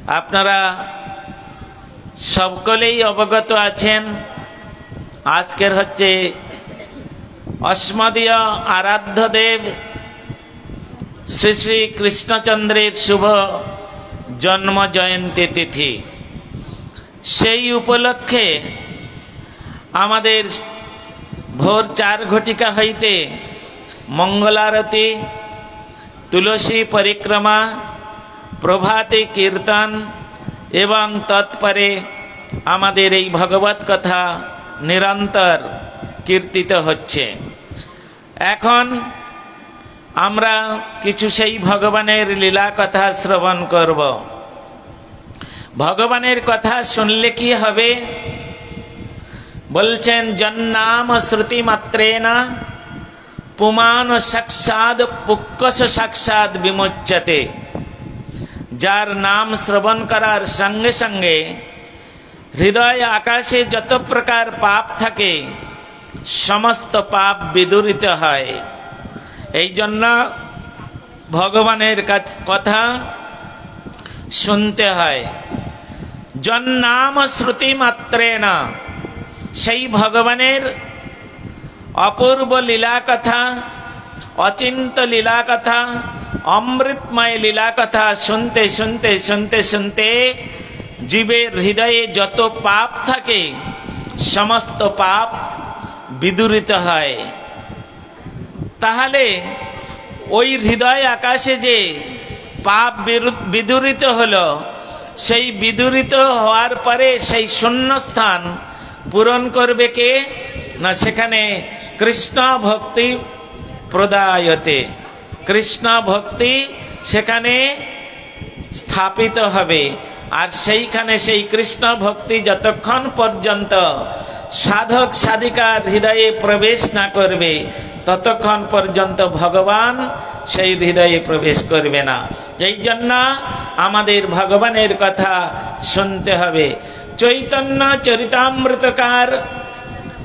আপনারা সকলেই অবগত আছেন, আজকের হচ্ছে অস্মদীয় আরাধ্য দেব শ্রী শ্রী কৃষ্ণচন্দ্রের শুভ জন্ম জয়ন্তী তিথি। সেই উপলক্ষে আমাদের ভোর 4 ঘটিকা হইতে মঙ্গলারতি, তুলসী পরিক্রমা, প্রভাতে কীর্তন এবং তৎপরে আমাদের এই ভগবত কথা নিরন্তর কীর্তিত হচ্ছে। এখন আমরা কিছু সেই ভগবানের লীলা কথা শ্রবণ করব। ভগবানের কথা শুনলে কি হবে? বলছেন, জন্নাম শ্রুতি মাত্রেনা পুমান সাক্ষাৎ পুক্কশ সাক্ষাৎ বিমুচ্যতে। যার নাম শ্রবণ করার সঙ্গে সঙ্গে হৃদয় আকাশে যত প্রকার পাপ থাকে সমস্ত পাপ বিদূরিত হয়। এই জন্য ভগবানের কথা শুনতে হয়। জন্নাম শ্রুতি মাত্রেনা, সেই ভগবানের অপূর্ব লীলা কথা, অচিন্ত লীলা কথা, অমৃতময় লীলা কথা শুনতে শুনতে শুনতে শুনতে জীবের হৃদয়ে যত পাপ থাকে সমস্ত পাপ বিদূরিত হয়। তাহলে ওই হৃদয় আকাশে যে পাপ বিদূরিত হলো, সেই বিদূরিত হওয়ার পরে সেই শূন্যস্থান পূরণ করবে কে? না, সেখানে কৃষ্ণ ভক্তি প্রদায়তে, কৃষ্ণ ভক্তি সেখানে স্থাপিত হবে। আর সেইখানে সেই কৃষ্ণ ভক্তি যতক্ষণ পর্যন্ত সাধক সাধিকার হৃদয়ে প্রবেশ না করবে ততক্ষণ পর্যন্ত ভগবান সেই হৃদয়ে প্রবেশ করবে না। এই জন্য আমাদের ভগবানের কথা শুনতে হবে। চৈতন্য চরিতামৃতকার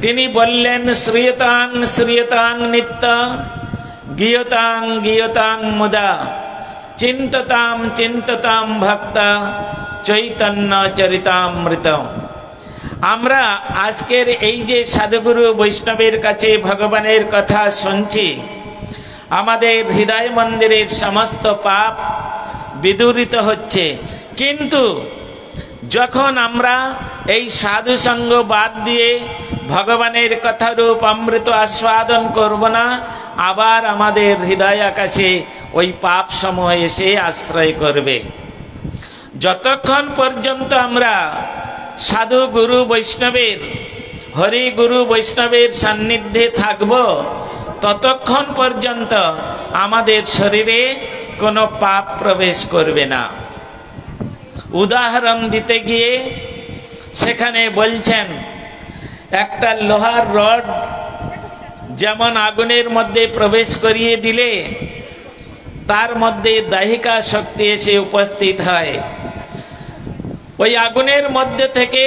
তিনি বললেন, শ্রীয়তাং শ্রীয়তাং নিত্য গীয়তাং গীয়তাং মুদা চিন্ততাম চিন্ততাম ভক্ত চৈতন্য চরিতামৃত। আমরা আজকের এই যে সাধুগুরু বৈষ্ণবের কাছে ভগবানের কথা শুনছি, আমাদের হৃদয় মন্দিরের সমস্ত পাপ বিদূরিত হচ্ছে। কিন্তু যখন আমরা এই সাধু সঙ্গ বাদ দিয়ে ভগবানের কথারূপ অমৃত আস্বাদন করব না, আবার আমাদের হৃদয় আকাশে ওই পাপ সমূহ এসে আশ্রয় করবে। যতক্ষণ পর্যন্ত আমরা সাধু গুরু বৈষ্ণবের, হরি গুরু বৈষ্ণবের সান্নিধ্যে থাকব ততক্ষণ পর্যন্ত আমাদের শরীরে কোনো পাপ প্রবেশ করবে না। উদাহরণ দিতে গিয়ে সেখানে বলছেন, একটা লোহার রড যেমন আগুনের মধ্যে প্রবেশ করিয়ে দিলে তার মধ্যে দাহিকা শক্তি এসে উপস্থিত হয়। ওই আগুনের মধ্যে থেকে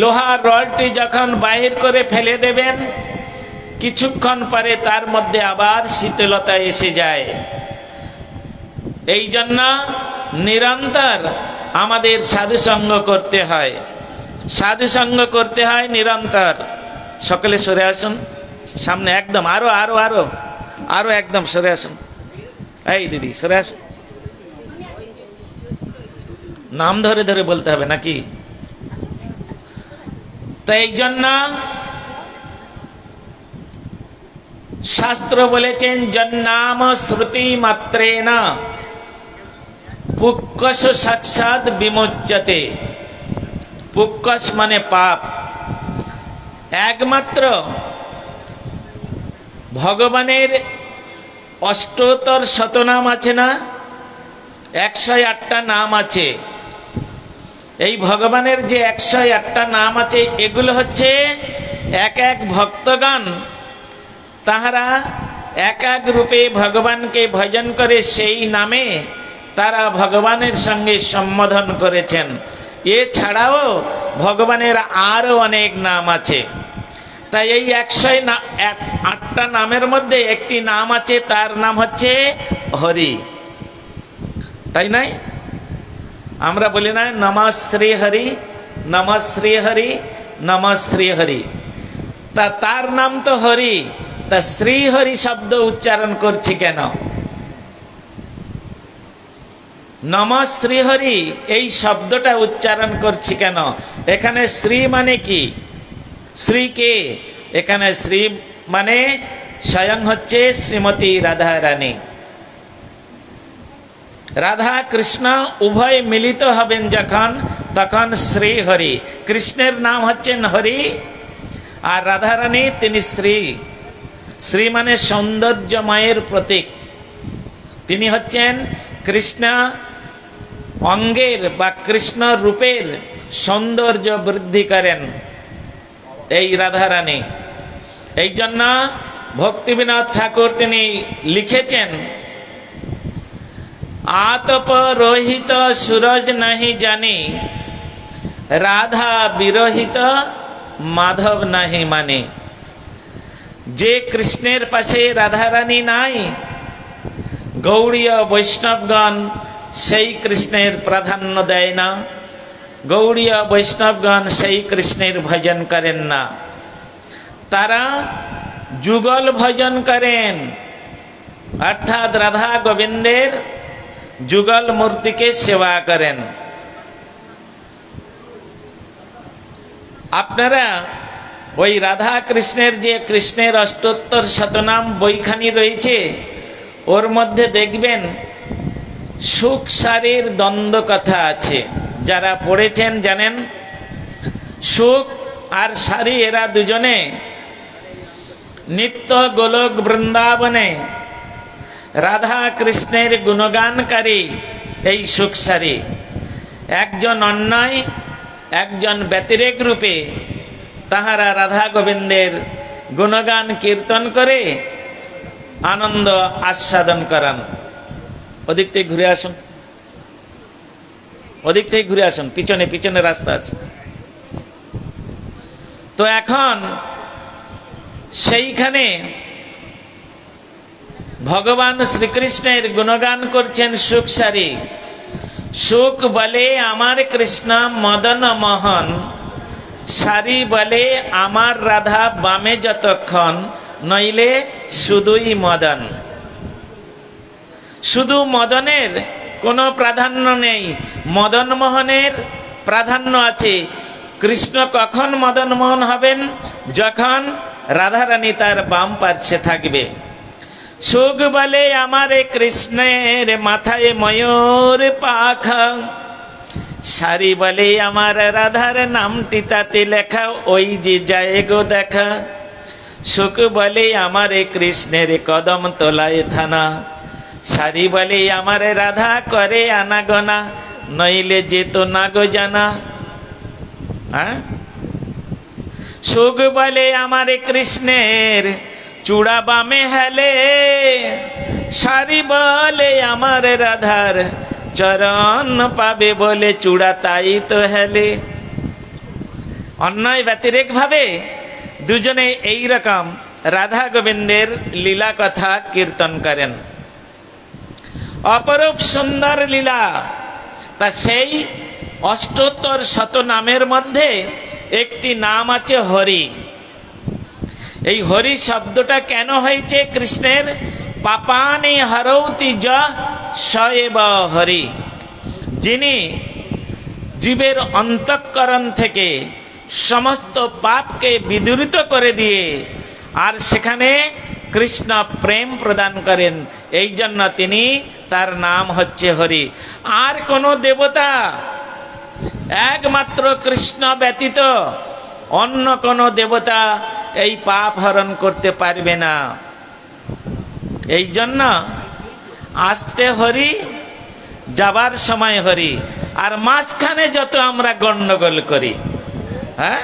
লোহার রডটি যখন বাহির করে ফেলে দেবেন, কিছুক্ষণ পরে তার মধ্যে আবার শীতলতা এসে যায়। এই জন্য নিরন্তর আমাদের সাধুসঙ্গ করতে হয়, সাধুসঙ্গ করতে হয় নিরন্তর। সকলে সরে আসুন সামনে, একদম আরো আরো আরো আরো একদম সরে আসুন। এই দিদি সরে আসুন, নাম ধরে ধরে বলতে হবে নাকি? তো এই জন্য শাস্ত্র বলেছেন, জন্নাম শ্রুতি মাত্রেনা পুক্কশ সাক্ষাৎ বিমুচ্যতে। পুক্কশ মানে পাপ। একমাত্র ভগবানের অষ্টোত্তর শতনাম আছে না, 108টা নাম আছে। এই ভগবানের যে 108টা নাম আছে, এগুলো হচ্ছে এক এক ভক্তগণ তাহারা এক এক রূপে ভগবানকে ভজন করে সেই নামে তারা ভগবানের সঙ্গে সম্বোধন করেছেন। এছাড়াও ভগবানের আরো অনেক নাম আছে। তাই এই 108টা নামের মধ্যে একটি নাম আছে, তার নাম হচ্ছে হরি, তাই নাই? আমরা বলি না নমঃ শ্রী হরি, নমঃ শ্রী হরি, নমঃ শ্রী হরি। তা তার নাম তো হরি, তা শ্রী হরি শব্দ উচ্চারণ করছি কেন? নমঃ শ্রী হরি এই শব্দটা উচ্চারণ করছি কেন? এখানে শ্রী মানে কি? শ্রী কে? এখানে শ্রী মানে স্বয়ং হচ্ছে শ্রীমতী রাধা রানী। রাধা কৃষ্ণ উভয় মিলিত হবেন যখন, তখন শ্রী হরি। কৃষ্ণের নাম হচ্ছেন হরি, আর রাধা রানী তিনি শ্রী। শ্রী মানে সৌন্দর্যময়ের প্রতীক। তিনি হচ্ছেন কৃষ্ণ অঙ্গের বা কৃষ্ণ রূপের সৌন্দর্য বৃদ্ধি করেন এই রাধা রানী। এই জন্য ভক্তিবিনোদ ঠাকুর তিনি লিখেছেন, আতপ রোহিত সুরজ নাহি জানি, রাধা বিরহিত মাধব নাহি মানে। যে কৃষ্ণের পাশে রাধা রানী নাই, গৌড়ীয় বৈষ্ণবগণ সেই কৃষ্ণের প্রাধান্য দেয় না, গৌড়ীয় বৈষ্ণবগণ সেই কৃষ্ণের ভজন করেন না। তারা যুগল ভজন করেন, অর্থাৎ রাধা গোবিন্দের যুগল মূর্তিকে সেবা করেন। আপনারা ওই রাধা কৃষ্ণের যে কৃষ্ণের অষ্টোত্তর শতনাম বইখানি রয়েছে, ওর মধ্যে দেখবেন সুখ সারির দ্বন্দ্ব কথা আছে। যারা পড়েছেন জানেন, সুখ আর সারি এরা দুজনে নিত্য গোলক বৃন্দাবনে রাধা কৃষ্ণের গুণগানকারী। এই সুখ সারি একজন অন্যায়, একজন ব্যতিরেক রূপে তাহারা রাধা গোবিন্দের গুণগান কীর্তন করে আনন্দ আস্বাদন করান। ওদিক থেকে ঘুরে আসুন, ওদিক থেকে ঘুরে আসুন, পিছনে পিছনে রাস্তা আছে। তো এখন সেইখানে ভগবান শ্রীকৃষ্ণের গুণগান করছেন সুখ সারি। সুখ বলে আমার কৃষ্ণ মদন মোহন, সারি বলে আমার রাধা বামে যতক্ষণ, নইলে শুধুই মদন। শুধু মদনের কোনো প্রাধান্য নেই, মদন মোহনের প্রাধান্য আছে। কৃষ্ণ কখন মদন মোহন হবেন? যখন রাধারানী তার বাম পার্শ্বে থাকবে। সুখ বলে আমারে কৃষ্ণের মাথায় ময়ূর পাখা, সারি বলে আমার রাধার নামটি তাতে লেখা, ওই যে যায় গো দেখা। সুখ বলে আমারে কৃষ্ণের কদম তলায় থানা, সারি বলে আমার রাধা করে আনাগোনা, নইলে যেত না গো জানা। হ্যাঁ, সুখ বলে আমারে কৃষ্ণের চূড়া বামে হেলে, সারি বলে আমার রাধার চরণ পাবে বলে চূড়া তাই তো হেলে। অন্যায় ব্যতিরেক ভাবে দুজনে এই রকম রাধা গোবিন্দের লীলা কথা কীর্তন করেন। অপরূপ সুন্দর লীলা। তা সেই অষ্টোত্তর শত নামের মধ্যে একটি নাম আছে হরি। এই হরি শব্দটা কেন হয়েছে কৃষ্ণের? পাপানি হরৌতি য সএব হরি। যিনি জীবের অন্তঃকরণ থেকে সমস্ত পাপকে বিদূরিত করে দিয়ে আর সেখানে কৃষ্ণ প্রেম প্রদান করেন, এই জন্য তিনি, তার নাম হচ্ছে হরি। আর কোন দেবতা একমাত্র কৃষ্ণ ব্যতীত অন্য কোন দেবতা এই পাপ হরণ করতে পারবে না। এই জন্য আসতে হরি, যাবার সময় হরি, আর মাঝখানে যত আমরা গন্ডগোল করি, হ্যাঁ,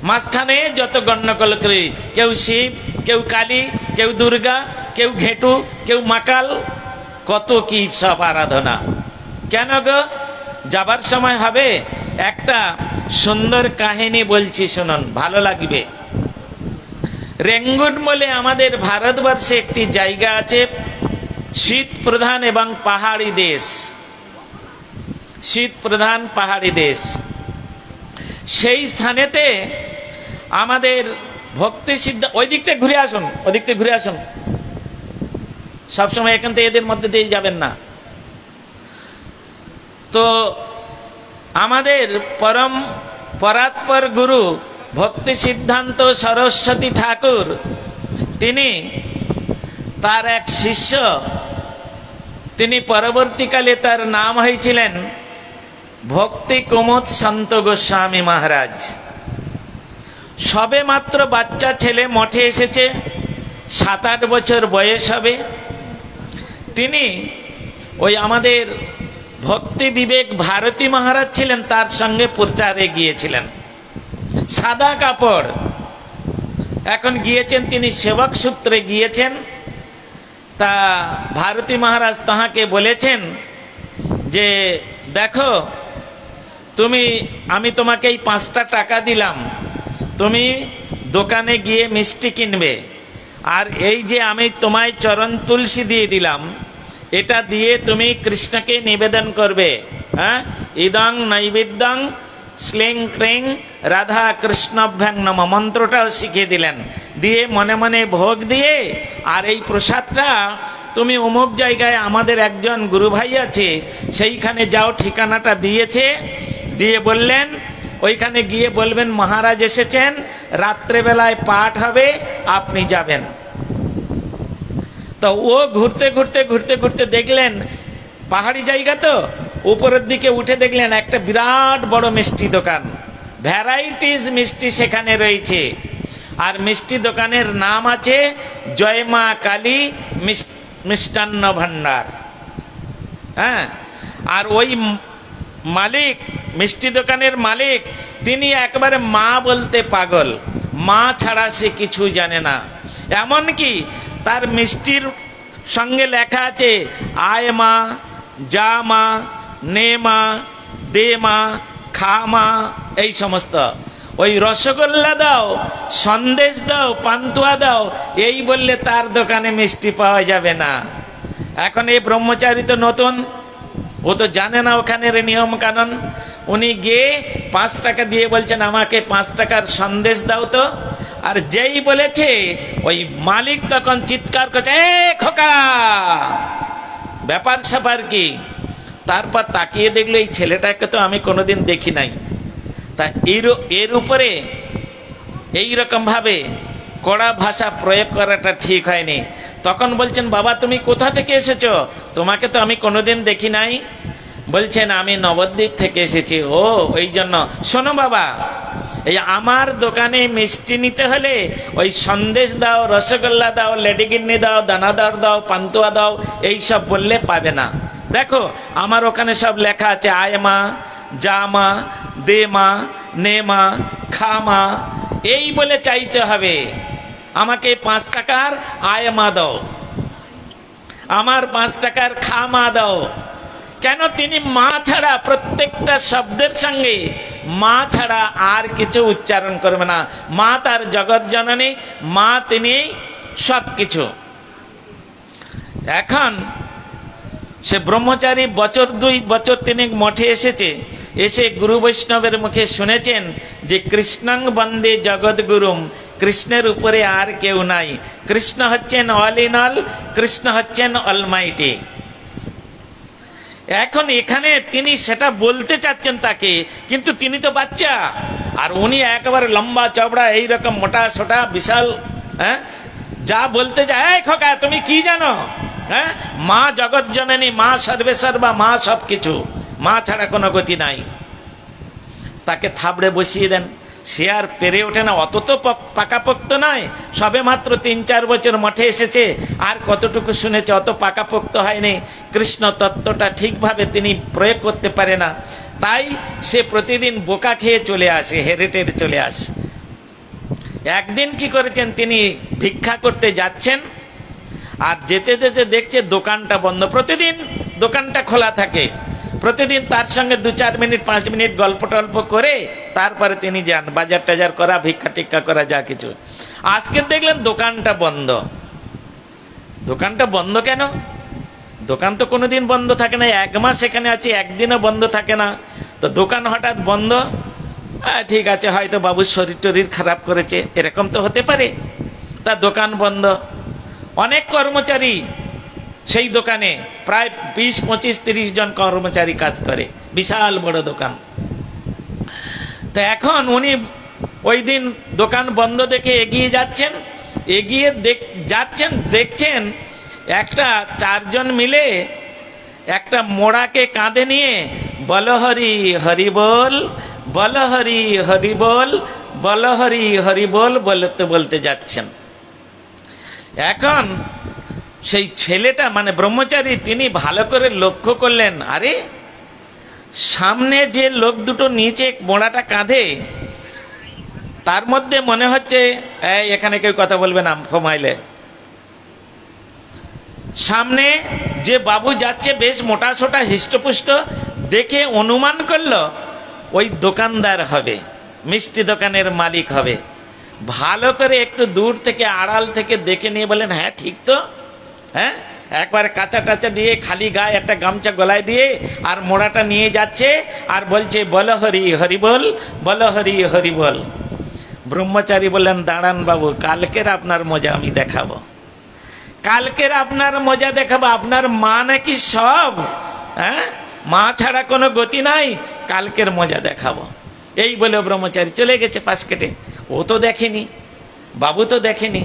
মাঝখানে যত গন্ডগোল করি, কেউ শিব, কেউ কালী, কেউ দুর্গা, কেউ ঘেটু, কেউ মাকাল, কত কি সব আরাধনা। কেন গো? যাবার সময় হবে। একটা সুন্দর কাহিনী বলছি, শুনুন, ভালো লাগবে। রেঙ্গুন বলে আমাদের ভারতবর্ষে একটি জায়গা আছে, শীত প্রধান এবং পাহাড়ি দেশ। শীত প্রধান পাহাড়ি দেশ। সেই স্থানেতে আমাদের ভক্তি সিদ্ধা, ওই দিক থেকে ঘুরে আসুন, ওদিক থেকে ঘুরে আসুন, সবসময় এখান থেকে এদের মধ্যে দিয়ে যাবেন না। তো আমাদের পরম পরাৎপর গুরু ভক্তি সিদ্ধান্ত সরস্বতী ঠাকুর, তিনি তার এক শিষ্য, তিনি পরবর্তীকালে তার নাম হয়েছিলেন ভক্তি কুমুদ সন্ত গোস্বামী মহারাজ। সবে মাত্র বাচ্চা ছেলে মঠে এসেছে, 7-8 বছর বয়স হবে। তিনি ওই আমাদের ভক্তি বিবেক ভারতী মহারাজ ছিলেন, তার সঙ্গে প্রচারে গিয়েছিলেন, সাদা কাপড়। এখন গিয়েছেন তিনি সেবক সূত্রে গিয়েছেন। তা ভারতী মহারাজ তাহাকে বলেছেন যে দেখো তুমি, আমি তোমাকে এই 5টা টাকা দিলাম, তুমি দোকানে গিয়ে মিষ্টি কিনবে, আর এই যে আমি তোমায় চরণ তুলসী দিয়ে দিলাম, এটা দিয়ে তুমি কৃষ্ণকে নিবেদন করবে। হ্যাঁ, ইদং নৈবেদ্যং শ্লিং ক্রিং রাধা কৃষ্ণভ্যাং নম, মন্ত্রটাও শিখিয়ে দিলেন। দিয়ে মনে মনে ভোগ দিয়ে, আর এই প্রসাদটা তুমি অমুক জায়গায় আমাদের একজন গুরু ভাই আছে, সেইখানে যাও, ঠিকানাটা দিয়েছে। দিয়ে বললেন ওইখানে গিয়ে বলবেন মহারাজ এসেছেন, রাত্রেবেলায় পাঠ হবে, আপনি যাবেন। তো ও ঘুরতে ঘুরতে ঘুরতে ঘুরতে দেখলেন পাহাড়ি জায়গা, তো উপরের দিকে উঠে দেখলেন একটা বিরাট বড় মিষ্টি দোকান, ভ্যারাইটিস মিষ্টি সেখানে রয়েছে। আর মিষ্টি দোকানের নাম আছে জয় মা কালী মিষ্টান্ন ভান্ডার। হ্যাঁ, আর ওই মালিক, মিষ্টি দোকানের মালিক, তিনি একবারে মা বলতে পাগল, মা ছাড়া সে কিছু জানে না। এমনকি তার মিষ্টির সঙ্গে লেখা আছে আয় মা, যা মা, নে মা, দে মা, খা মা, এই সমস্ত। ওই রসগোল্লা দাও, সন্দেশ দাও, পান্তুয়া দাও, এই বললে তার দোকানে মিষ্টি পাওয়া যাবে না। এখন এই ব্রহ্মচারী তো নতুন, ও তো জানে না ওখানের নিয়ম কানুন। উনি গিয়ে 5 টাকা দিয়ে বলছেন আমাকে 5 টাকার সন্দেশ দাও তো। আর যেই বলেছে ওই মালিক তখন চিৎকার করছে, এ খোকা, ব্যাপার স্যাপার কি? তারপর তাকিয়ে দেখলো এই ছেলেটাকে তো আমি কোনোদিন দেখি নাই। তা এর উপরে এইরকম ভাবে কড়া ভাষা প্রয়োগ করাটা ঠিক হয়নি। তখন বলছেন বাবা তুমি কোথা থেকে এসেছো? তোমাকে তো আমি কোনোদিন দেখি নাই। বলছেন আমি নবদ্বীপ থেকে এসেছি। ও ওই জন্য। শোনো বাবা, এই আমার দোকানে মিষ্টি নিতে হলে ওই সন্দেশ দাও, রসগোল্লা দাও, লেডিগিন্নি দাও, দানাদার দাও, পান্তুয়া দাও, এই সব বললে পাবে না। দেখো আমার ওখানে সব লেখা আছে আয় মা, যা মা, দে মা, নে মা, খা মা, এই বলে চাইতে হবে। আমাকে 5 টাকার আয় মা দাও, আমার 5 টাকার খা মা দাও। কেন? তিনি মা ছাড়া প্রত্যেকটা শব্দের সঙ্গে মা ছাড়া আর কিছু উচ্চারণ করবে না। মা তার জগৎ জননী, মা তিনি সব কিছু। এখন সে ব্রহ্মচারী বছর 2 বছর 3 মঠে এসেছে। এসে গুরু বৈষ্ণবের মুখে শুনেছেন যে কৃষ্ণং বন্দে জগৎ গুরুম, কৃষ্ণের উপরে আর কেউ নাই। কৃষ্ণ হচ্ছেন অল ইন অল, কৃষ্ণ হচ্ছেন অলমাইটি। এখন এখানে তিনি সেটা বলতে চাচ্ছেন তাকে, কিন্তু তিনি তো বাচ্চা, আর উনি একেবারে লম্বা চওড়া এইরকম মোটা সোটা বিশাল। হ্যাঁ, যা বলতে যায়, এই খোকা তুমি কি জানো? হ্যাঁ, মা জগৎ জননী, মা সর্বে সর্বা, মা সব কিছু, মা ছাড়া কোনো গতি নাই। তাকে থাবড়ে বসিয়ে দেন। সে আর পেরে ওঠে না, অত তো পাকাপোক্ত নয়, সবে মাত্র 3-4 বছর মঠে এসেছে, আর কতটুকু শুনেছে, অত পাকাপোক্ত হয়নি। কৃষ্ণ তত্ত্বটা ঠিকভাবে তিনি প্রয়োগ করতে পারে না, তাই সে প্রতিদিন বোকা খেয়ে চলে আসে, হেরেটের চলে আসে। একদিন কি করেছেন, তিনি ভিক্ষা করতে যাচ্ছেন, আর যেতে যেতে দেখছে দোকানটা বন্ধ। প্রতিদিন দোকানটা খোলা থাকে, প্রতিদিন তার সঙ্গে 2-4 মিনিট 5 মিনিট গল্প টল্প করে তারপরে তিনি যান বাজার টাজার করা, ভিক্ষা টিক্ষা করা, যা কিছু। আজকে দেখলেন দোকানটা বন্ধ। দোকানটা বন্ধ কেন? দোকান তো কোনোদিন বন্ধ থাকে না, 1 মাস এখানে আছি, একদিনও বন্ধ থাকে না, তো দোকান হঠাৎ বন্ধ। ঠিক আছে, হয়তো বাবুর শরীর টরীর খারাপ করেছে, এরকম তো হতে পারে। তা দোকান বন্ধ। অনেক কর্মচারী সেই দোকানে, প্রায় 20, 25, 30 জন কর্মচারী কাজ করে, বিশাল বড় দোকান। তো এখন উনি ওই দিন দোকান বন্ধ দেখে এগিয়ে যাচ্ছেন, দেখছেন একটা 4 জন মিলে একটা মোড়াকে কাঁধে নিয়ে বল হরি হরি বল, বল হরি হরি বল, বল হরি হরি বল বলতে বলতে যাচ্ছেন। এখন সেই ছেলেটা মানে ব্রহ্মচারী, তিনি ভালো করে লক্ষ্য করলেন, আরে সামনে যে লোক দুটো নিচে মোড়াটা কাঁধে, তার মধ্যে মনে হচ্ছে এখানে কেউ কথা বলবে না ফমাইলে। সামনে যে বাবু যাচ্ছে বেশ মোটা সোটা হিষ্টপুষ্ট, দেখে অনুমান করলো ওই দোকানদার হবে, মিষ্টি দোকানের মালিক হবে। ভালো করে একটু দূর থেকে আড়াল থেকে দেখে নিয়ে বলেন, হ্যাঁ ঠিক তো, হ্যাঁ একবারে কাঁচা টাচা দিয়ে খালি গায়ে একটা গামছা গলায় দিয়ে আর মোড়াটা নিয়ে যাচ্ছে আর বলছে বল হরি হরি বল, বল হরি হরি বল। ব্রহ্মচারী বললেন, দাঁড়ান বাবু, কালকের আপনার মজা আমি দেখাবো, কালকের আপনার মজা দেখাবো। আপনার মা নাকি সব, হ্যাঁ মা ছাড়া কোনো গতি নাই, কালকের মজা দেখাবো। এই বলে ব্রহ্মচারী চলে গেছে পাশ কেটে। ও তো দেখেনি, বাবু তো দেখেনি,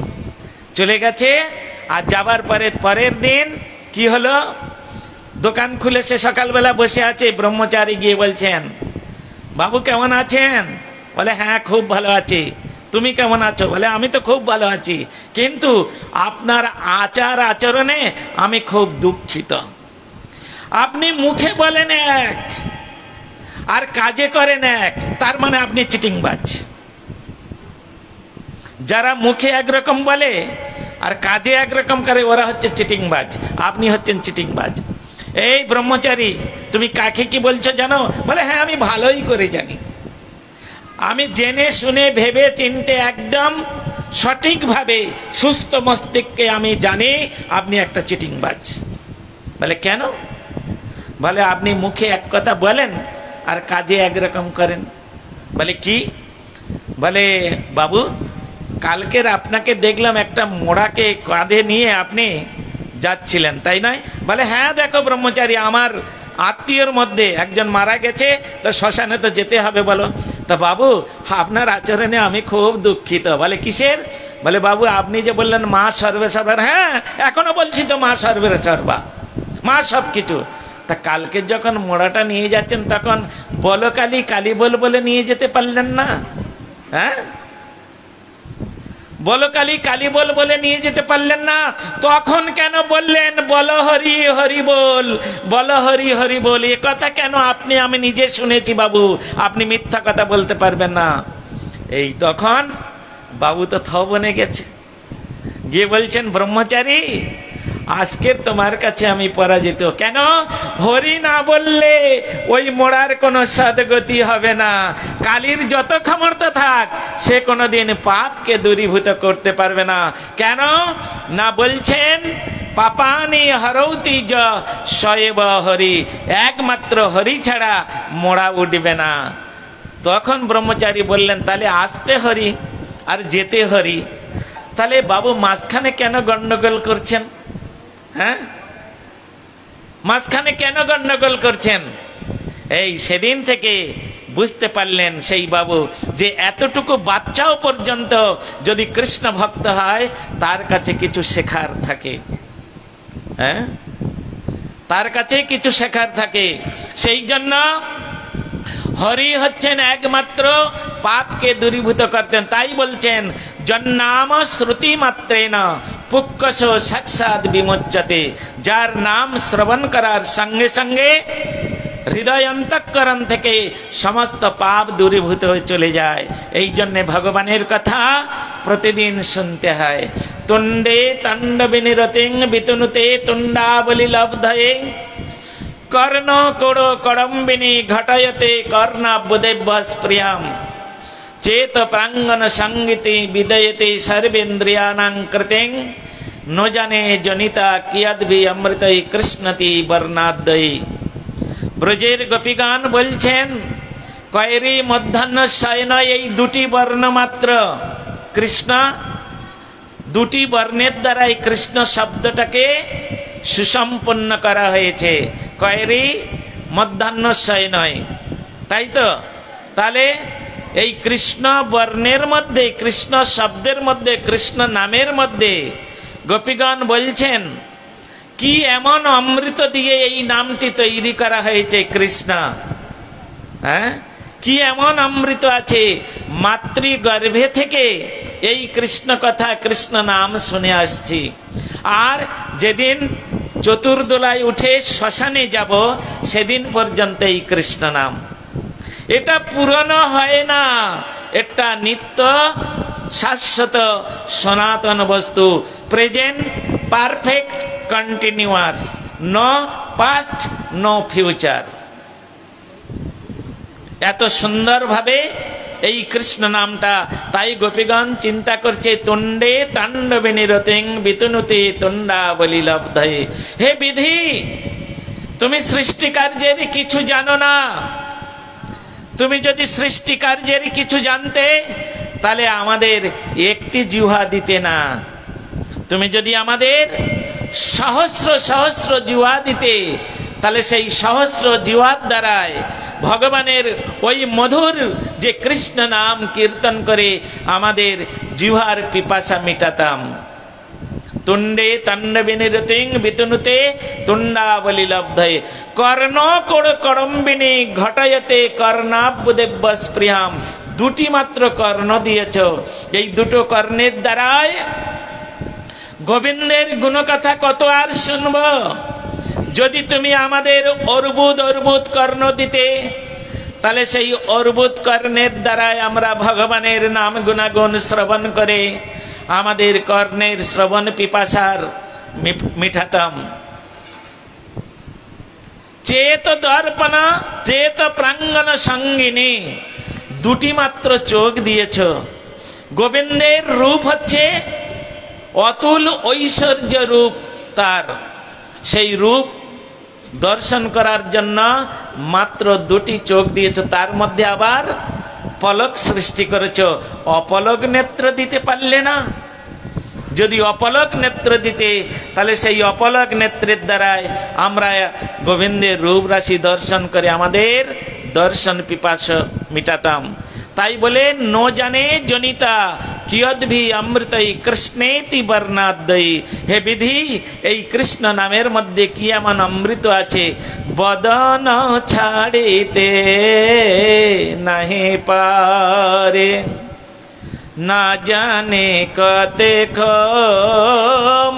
চলে গেছে। আর যাবার পরের দিন কি হলো, দোকান খুলেছে, সকালবেলা বসে আছে। ব্রহ্মচারী গিয়ে বলছেন, বাবু কেমন আছেন? বলে, হ্যাঁ খুব ভালো আছি। তুমি কেমন আছো? বলে, আমি তো খুব ভালো আছি, কিন্তু আপনার আচার আচরণে আমি খুব দুঃখিত। আপনি মুখে বলেন এক আর কাজে করেন এক, তার মানে আপনি চিটিংবাজ। যারা মুখে একরকম বলে আর কাজে একরকম করে, ওরা হচ্ছে চিটিংবাজ, আপনি হচ্ছেন চিটিংবাজ। এই ব্রহ্মচারী, তুমি কাকে কি বলছো জানো? বলে, হ্যাঁ আমি ভালোই করে জানি, আমি জেনে শুনে ভেবে চিনতে একদম সঠিকভাবে সুস্থ মস্তিষ্কে আমি জানি আপনি একটা চিটিংবাজ। বলে, কেন? বলে, আপনি মুখে এক কথা বলেন আর কাজে একরকম করেন। বলে, কি? বলে, বাবু কালকের আপনাকে দেখলাম একটা মোড়াকে কাঁধে নিয়ে আপনি যাচ্ছিলেন, তাই নয়? বলে, হ্যাঁ দেখো ব্রহ্মচারী, আমার আত্মীয়র মধ্যে একজন মারা গেছে, তো শ্মশানে তো যেতে হবে। বলো, তা বাবু আপনার আচরণে আমি খুব দুঃখিত। বলে, কিসের? বলে, বাবু আপনি যে বললেন মা সর্বে সর্বা, হ্যাঁ এখনো বলছি তো মা সর্বের সর্বা, মা সব কিছু। তা কালকে যখন মোড়াটা নিয়ে যাচ্ছেন তখন বলো কালী, কালী বল বলে নিয়ে যেতে পারলেন না? হ্যাঁ বলো কালী, কালী বল বলে নিয়ে যেতে পারলেন না? তখন কেন বললেন বলো হরি হরি বল, বলো হরি হরি বল? এ কথা কেন? আপনি, আমি নিজে শুনেছি বাবু, আপনি মিথ্যা কথা বলতে পারবেন না। এই তখন বাবু তো বনে গেছে, গিয়ে বলছেন, ব্রহ্মচারী আজকে তোমার কাছে আমি পরাজিত। কেন? হরি না বললে ওই মোড়ার কোনো সদ্গতি হবে না। কালীর যত ক্ষমতা থাক, সে কোনোদিন পাপকে দূরীভূত করতে পারবে না। কেন না? বলছেন পাপানি হরৌতি য সয়েব হরি, একমাত্র হরি ছাড়া মোড়া উঠবে না। তখন ব্রহ্মচারী বললেন, তাহলে আসতে হরি আর যেতে হরি, তাহলে বাবু মাঝখানে কেন গন্ডগোল করছেন? হ্যাঁ মাঝখানে কেন গন্ডগোল করছেন? এই সেদিন থেকে বুঝতে পারলেন সেই বাবু যে এতটুকু বাচ্চাও পর্যন্ত যদি কৃষ্ণ ভক্ত হয়, তার কাছে কিছু শেখার থাকে। হ্যাঁ তার কাছে কিছু শেখার থাকে। সেই জন্য হরি হচ্ছেন একমাত্র পাপকে দূরীভূত করতেন। তাই বলছেন, জন্নাম শ্রুতি মাত্রেন পুক্কশ সাক্ষাৎ বিমোচ্যতে। যার নাম শ্রবণ করার সঙ্গে সঙ্গে হৃদয় অন্তঃকরণ থেকে সমস্ত পাপ দূরীভূত হয়ে চলে যায়। এই জন্য ভগবানের কথা প্রতিদিন শুনতে হয়। তুণ্ডে তণ্ড বিনিরতিং বিতনুতে তুণ্ডাবলি লব্ধয়ে কর্ণ কোড়ো কড়ম্বিনী ঘটয়তে কর্ণাবুদেভ্যস্প্রিয়াম চেত প্রাঙ্গন সঙ্গীতি বিদয়তে সর্বেন্দ্রিয়ানাং কৃতিং न जाने जनिता कियद्भि अमृतई कृष्णति बर्णाद्दयी। ব্রজের গোপীগান বলছেন কয়রি মধ্যাহ্ন শয়ন এই দুটি বর্ণ মাত্র কৃষ্ণ, দুটি বর্ণের দ্বারাই কৃষ্ণ শব্দটাকে সুসম্পন্ন করা হয়েছে। কয়রি মধ্যাহ্ন শয়নয়, তাই তো? তাহলে এই কৃষ্ণ বর্ণের মধ্যে, কৃষ্ণ শব্দের মধ্যে, কৃষ্ণ নামের মধ্যে গোপীগণ বলছেন কি এমন অমৃত দিয়ে এই নামটি তৈরি করা হয়েছে কৃষ্ণ। হ্যাঁ, কি এমন অমৃত আছে, মাতৃগর্ভে থেকে এই কৃষ্ণ কথা, কৃষ্ণ নাম শুনে আসছি। আর যেদিন চতুর্দোলায় উঠে শ্মশানে যাব সেদিন পর্যন্ত এই কৃষ্ণ নাম, এটা পুরনো হয় না, এটা নিত্য শাশ্বত সনাতন বস্তু, present perfect continuous, no past no future. এত সুন্দর ভাবে এই কৃষ্ণ নামটা, তাই গোপীগণ চিন্তা করছে তুণ্ডে তাণ্ডবে নিরতিং বিতনুতে তুণ্ডাবলী লব্ধয়ে। হে বিধি, তুমি সৃষ্টি কার্যের কিছু জানো না। তুমি যদি সৃষ্টি কার্যের কিছু জানতে তাহলে আমাদের একটি জিহ্বা দিতে না। তুমি যদি আমাদের সহস্র সহস্র জিহ্বা দিতে তাহলে সেই সহস্র জিহ্বার দ্বারায় ভগবানের ওই মধুর যে কৃষ্ণ নাম কীর্তন করে আমাদের জিহ্বার পিপাসা মিটাতাম। তুণ্ডে তাণ্ডবে নিরতিং বিতনুতে তুণ্ডাবলী লব্ধয়ে। কর্ণ কোড় কড়ম্বিনী ঘটয়তে কর্ণাব্দেব্য স্পৃহাম। দুটি মাত্র কর্ণ দিয়েছ, এই দুটো কর্ণের দ্বারায় গোবিন্দের গুণকথা কত আর শুনব। যদি তুমি আমাদের অর্বুদ অর্বুদ কর্ণ দিতে তাহলে সেই অর্বুদ কর্ণের দ্বারায় আমরা ভগবানের নাম গুণাগুণ শ্রবণ করে আমাদের কর্ণের শ্রবণ পিপাসার মিটাতাম। চেত দর্পণ চেত প্রাঙ্গণ সঙ্গিনী, দুটি মাত্র চোখ দিয়েছ। গোবিন্দের রূপ হচ্ছে অতুল ঐশ্বর্য রূপ তার, সেই রূপ দর্শন করার জন্য মাত্র দুটি চোখ দিয়েছ, তার মধ্যে আবার পলক সৃষ্টি করেছ। অপলক নেত্র দিতে পারলে না। যদি অপলক নেত্র দিতে তাহলে সেই অপলক নেত্রের দ্বারায় আমরা গোবিন্দের রূপ রাশি দর্শন করে আমাদের দর্শন পিপাসা মিটাতাম। তাই বলে নো জানে জনিতা কিয়দ্ভি অমৃতই কৃষ্ণেতি বর্ণাদ্বয়ী। হে বিধি, এই কৃষ্ণ নামের মধ্যে কি এমন অমৃত আছে, বদন ছাড়িতে নাহি পারে, না জানে কতেক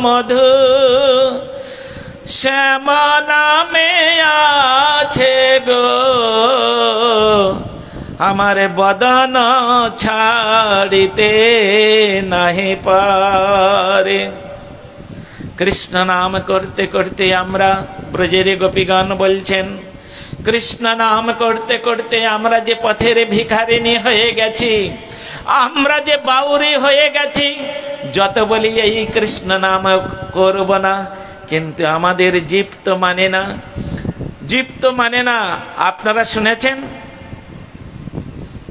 মধু শ্যাম নামে আছে গো, আমার বদন ছাড়িতে নাহি পারে। কৃষ্ণ নাম করতে করতে আমরা, ব্রজের গোপীগণ বলছেন, কৃষ্ণ নাম করতে করতে আমরা যে পথের ভিখারিনী হয়ে গেছি, আমরা যে বাউরি হয়ে গেছি। যত বলি এই কৃষ্ণ নাম করব না, কিন্তু আমাদের জীব তো মানে না, জীব তো মানে না। আপনারা শুনেছেন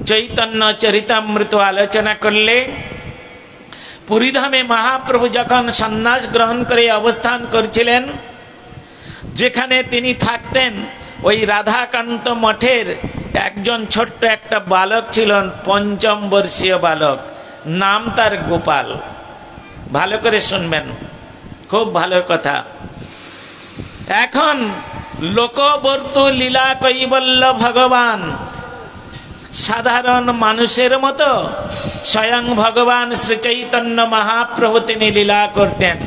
চৈতন্য চরিতামৃত আলোচনা করলে পুরীধামে মহাপ্রভু যখন সন্ন্যাস গ্রহণ করে অবস্থান করছিলেন, যেখানে তিনি থাকতেন ওই রাধাকান্ত মঠের একজন ছোট্ট একটা বালক ছিলেন, ৫ম বর্ষীয় বালক, নাম তার গোপাল। ভালো করে শুনবেন, খুব ভালো কথা। এখন লোকবর্তু লীলা কৈবল্য ভগবান সাধারণ মানুষের মতো স্বয়ং ভগবান শ্রী চৈতন্য মহাপ্রভু তিনি লীলা করতেন।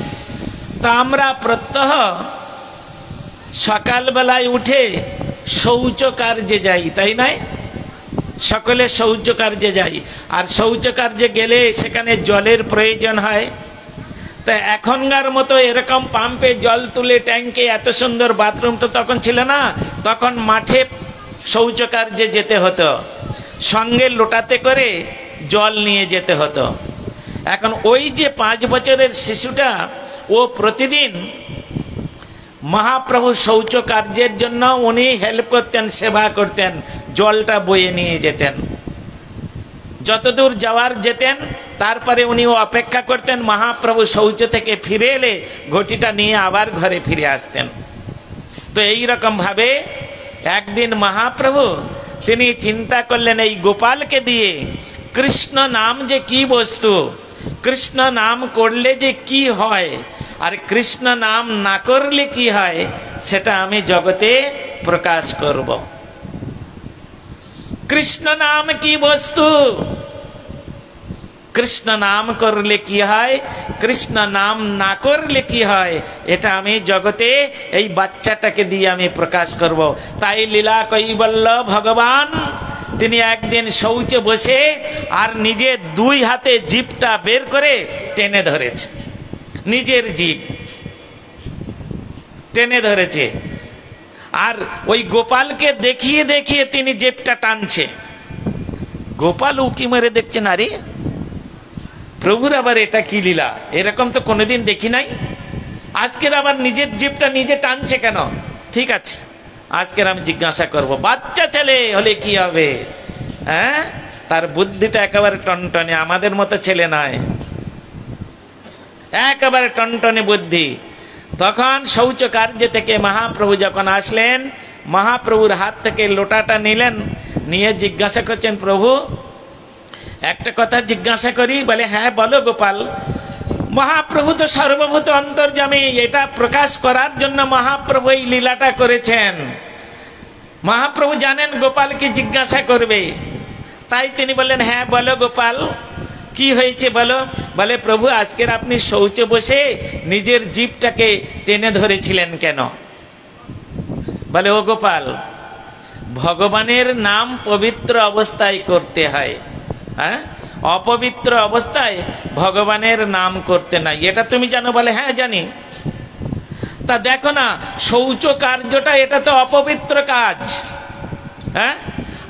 তা আমরা প্রত্যহ সকালবেলায় উঠে শৌচ কার্যে যাই, তাই নয়? সকলে শৌচ কার্যে যাই, আর শৌচ কার্যে গেলে সেখানে জলের প্রয়োজন হয়। তা এখনকার মতো এরকম পাম্পে জল তুলে ট্যাঙ্কে এত সুন্দর বাথরুম তো তখন ছিল না। তখন মাঠে শৌচ কার্যে যেতে হতো, সঙ্গে লোটাতে করে জল নিয়ে যেতে হতো। এখন ওই যে 5 বছরের শিশুটা ও প্রতিদিন মহাপ্রভু শৌচ কার্যের জন্য উনি হেল্প করতেন, সেবা করতেন, জলটা বয়ে নিয়ে যেতেন। যতদূর যাওয়ার যেতেন তারপরে উনি অপেক্ষা করতেন, মহাপ্রভু শৌচ থেকে ফিরে এলে ঘটিটা নিয়ে আবার ঘরে ফিরে আসতেন। তো এই রকম ভাবে একদিন মহাপ্রভু তিনি চিন্তা করলেন এই গোপালকে দিয়ে কৃষ্ণ নাম যে কি বস্তু, কৃষ্ণ নাম করলে যে কি হয়, আর কৃষ্ণ নাম না করলে কি হয়, সেটা আমি জগতে প্রকাশ করব। কৃষ্ণ নাম কি বস্তু, কৃষ্ণ নাম করলে কি হয়, কৃষ্ণ নাম না করলে কি হয়, এটা আমি জগতে এই বাচ্চাটাকে দিয়ে আমি প্রকাশ করব। তাই লীলা কৈবল্য ভগবান তিনি একদিন শৌচে বসে আর নিজের দুই হাতে জিভটা বের করে টেনে ধরেছে, নিজের জিভ টেনে ধরেছে, আর ওই গোপালকে দেখিয়ে দেখিয়ে তিনি জিভটা টানছে। গোপাল উকি মেরে দেখছেন, আরে প্রভুর আবার এটা কি লীলা, এরকম তো কোনোদিন দেখি নাই, আজকের আবার নিজের জিভটা নিজে টানছে কেন? ঠিক আছে, আজকের আমি জিজ্ঞাসা করব, বাচ্চা ছেলে হলে কি হবে, হ্যাঁ, তার বুদ্ধিটা একেবারে টনটনে, আমাদের মতো ছেলে নয়, একেবারে টনটনে বুদ্ধি। তখন শৌচ কার্য থেকে মহাপ্রভু যখন আসলেন, মহাপ্রভুর হাত থেকে লোটাটা নিলেন, নিয়ে জিজ্ঞাসা করছেন, প্রভু একটা কথা জিজ্ঞাসা করি? বলে হ্যাঁ বলো গোপাল। মহাপ্রভু তো সর্বভূত অন্তর্যামী, এটা প্রকাশ করার জন্য মহাপ্রভু এই লীলাটা করেছেন। মহাপ্রভু জানেন গোপাল কি জিজ্ঞাসা করবে, তাই তিনি বললেন হ্যাঁ বলো গোপাল, কি হয়েছে বলো। বলে প্রভু আজকের আপনি শৌচে বসে নিজের জিভটাকে টেনে ধরেছিলেন কেন? বলে ও গোপাল, ভগবানের নাম পবিত্র অবস্থায় করতে হয়, হ্যাঁ, অপবিত্র অবস্থায় ভগবানের নাম করতে নাই, এটা তুমি জানো? বলে হ্যাঁ জানি। তা দেখো না, শৌচ কার্যটা এটা তো অপবিত্র কাজ, হ্যাঁ,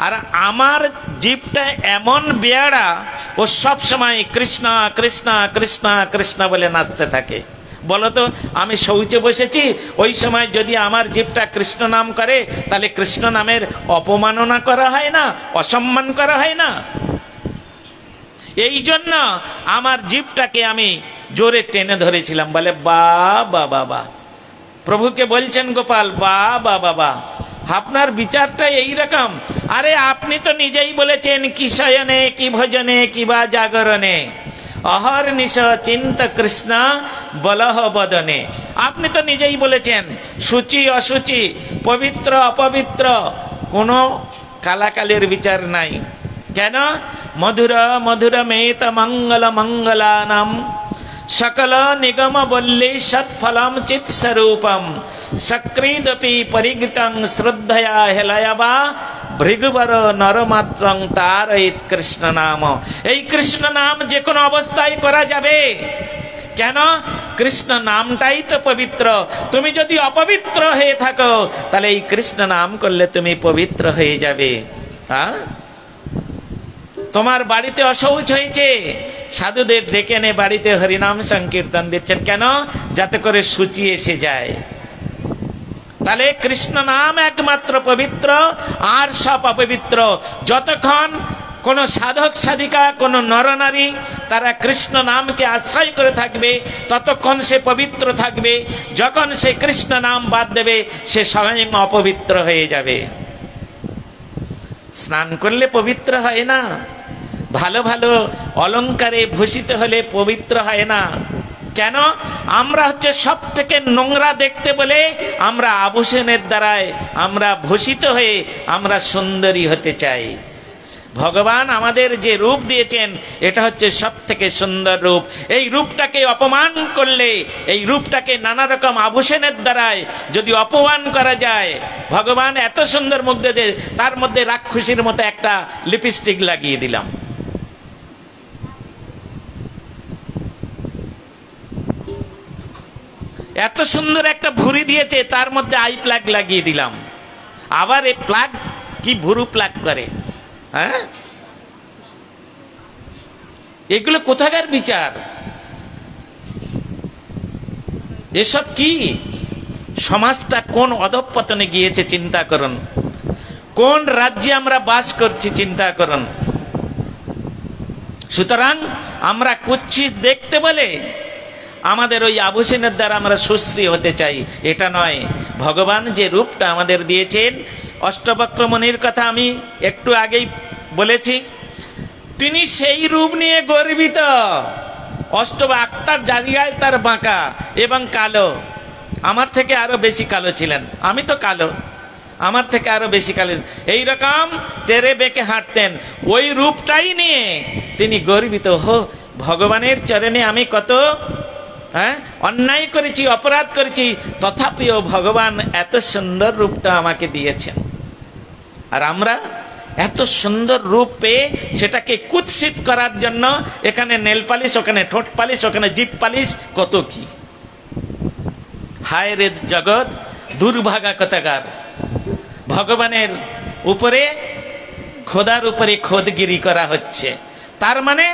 আর আমার জীবটা এমন বেয়াড়া, ও সব সময় কৃষ্ণ কৃষ্ণ কৃষ্ণ কৃষ্ণ বলে নাচতে থাকে। বলতো আমি শৌচে বসেছি, ওই সময় যদি আমার জীবটা কৃষ্ণ নাম করে, তাহলে কৃষ্ণ নামের অপমাননা করা হয় না, অসম্মান করা হয় না? এই জন্য আমার জীবটাকে আমি জোরে টেনে ধরেছিলাম। বলে বাবা বাবা, প্রভুকে বলছেন গোপাল, বাবা বাবা, আপনার বিচারটা এইরকম। আরে আপনি তো নিজেই বলেছেন কি শয়নে কি ভজনে কি বা জাগরণে অহর্নিশ চিন্ত কৃষ্ণ বলহ বদনে। আপনি তো নিজেই বলেছেন সূচি অসুচি, পবিত্র অপবিত্র কোনো কালাকালের বিচার নাই। কেন? মধুর মধুর মেত মঙ্গল মঙ্গলানাম সকল নিগম বল্লী সৎফলম চিৎ স্বরূপম সক্রিদপি পরিগৃতং শ্রদ্ধয়া হেলয়বা ভৃগুবর নরমাত্রং তারয়িত কৃষ্ণ নাম। এই কৃষ্ণ নাম যে কোনো অবস্থায় করা যাবে। কেন? কৃষ্ণ নামটাই তো পবিত্র। তুমি যদি অপবিত্র হয়ে থাকো, তাহলে এই কৃষ্ণ নাম করলে তুমি পবিত্র হয়ে যাবে। হ্যাঁ, তোমার বাড়িতে অশৌচ হয়েছে, সাধুদের ডেকে এনে বাড়িতে হরিনাম সংকীর্তন দিচ্ছেন, কেন? যাতে করে সূচি এসে যায়। তাহলে কৃষ্ণ নাম একমাত্র পবিত্র, আর সব অপবিত্র। যতক্ষণ কোন সাধক সাধিকা, কোন নরনারী তারা কৃষ্ণ নামকে আশ্রয় করে থাকবে, ততক্ষণ সে পবিত্র থাকবে। যখন সে কৃষ্ণ নাম বাদ দেবে, সে স্বয়ং অপবিত্র হয়ে যাবে। স্নান করলে পবিত্র হয় না, ভালো ভালো অলংকারে ভূষিত হলে পবিত্র হয় না। কেন? আমরা হচ্ছে সব থেকে নোংরা দেখতে বলে আমরা আভূষণের দ্বারায় আমরা ভূষিত হয়ে আমরা সুন্দরী হতে চাই। ভগবান আমাদের যে রূপ দিয়েছেন, এটা হচ্ছে সব থেকে সুন্দর রূপ। এই রূপটাকে অপমান করলে, এই রূপটাকে নানা রকম আভূষণের দ্বারায় যদি অপমান করা যায়, ভগবান এত সুন্দর মুখ দিয়ে তার মধ্যে রাক্ষসীর মতো একটা লিপস্টিক লাগিয়ে দিলাম, এত সুন্দর একটা ভুঁড়ি দিয়েছে, তার মধ্যে আই প্লাগ লাগিয়ে দিলাম। আবার এই প্লাগ কি ভুরু প্লাগ করে? হ্যাঁ, এগুলো কোথাকার বিচার? এসব কি? সমাজটা কোন অধঃপতনে গিয়েছে চিন্তা করুন। কোন রাজ্যে আমরা বাস করছি চিন্তা করুন। সুতরাং আমরা কুৎসিত দেখতে বলে আমাদের ওই আভূষণের দ্বারা আমরা সুশ্রী হতে চাই, এটা নয়। ভগবান যে রূপটা আমাদের দিয়েছেন, অষ্টবক্র মুনির কথা আমি একটু আগেই বলেছি, তিনি সেই রূপ নিয়ে গর্বিত। আটটার জায়গায় তার বাঁকা এবং কালো। আমার থেকে আরো বেশি কালো ছিলেন, আমি তো কালো, আমার থেকে আরো বেশি কালো। এইরকম তেরে বেঁকে হাঁটতেন, ওই রূপটাই নিয়ে তিনি গর্বিত। ভগবানের চরণে আমি কত অন্যায় করেছি, অপরাধ করেছি, তথাপিও ভগবান এত সুন্দর রূপটা আমাকে দিয়েছেন। আর আমরা এত সুন্দর রূপ পেয়ে সেটাকে কুৎসিত করার জন্য এখানে নেল পালিশ, ওখানে ঠোঁট পালিশ, ওখানে জিভ পালিশ, কত কি। হায় রে জগৎ, দুর্ভাগা কথাকার। ভগবানের উপরে, খোদার উপরে খোদগিরি করা হচ্ছে, তার মানে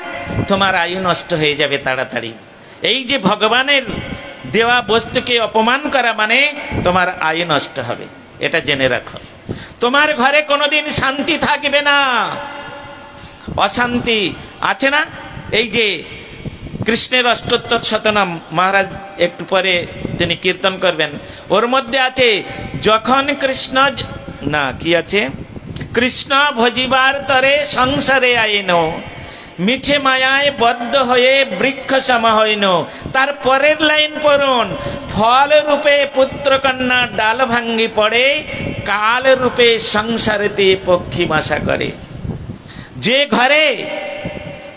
তোমার আয়ু নষ্ট হয়ে যাবে তাড়াতাড়ি। এই যে ভগবানের দেওয়া বস্তুকে অপমান করা মানে তোমার আয়ু নষ্ট হবে, এটা জেনে রাখো। তোমার ঘরে কোনোদিন শান্তি থাকবে না, অশান্তি আছে না। এই যে কৃষ্ণের অষ্টোত্তর শতনাম মহারাজ একটু পরে তিনি কীর্তন করবেন, ওর মধ্যে আছে যখন কৃষ্ণ না কি আছে, কৃষ্ণ ভজিবার তরে সংসারে আইন, মিছে মায়ায় বদ্ধ হয়ে বৃক্ষ সম হইন। তার পরের লাইন পড়ুন, ফল রূপে পুত্র কন্যা ডাল ভাঙ্গি পড়ে, কাল রূপে সংসারেতে পক্ষী বাসা করে। যে ঘরে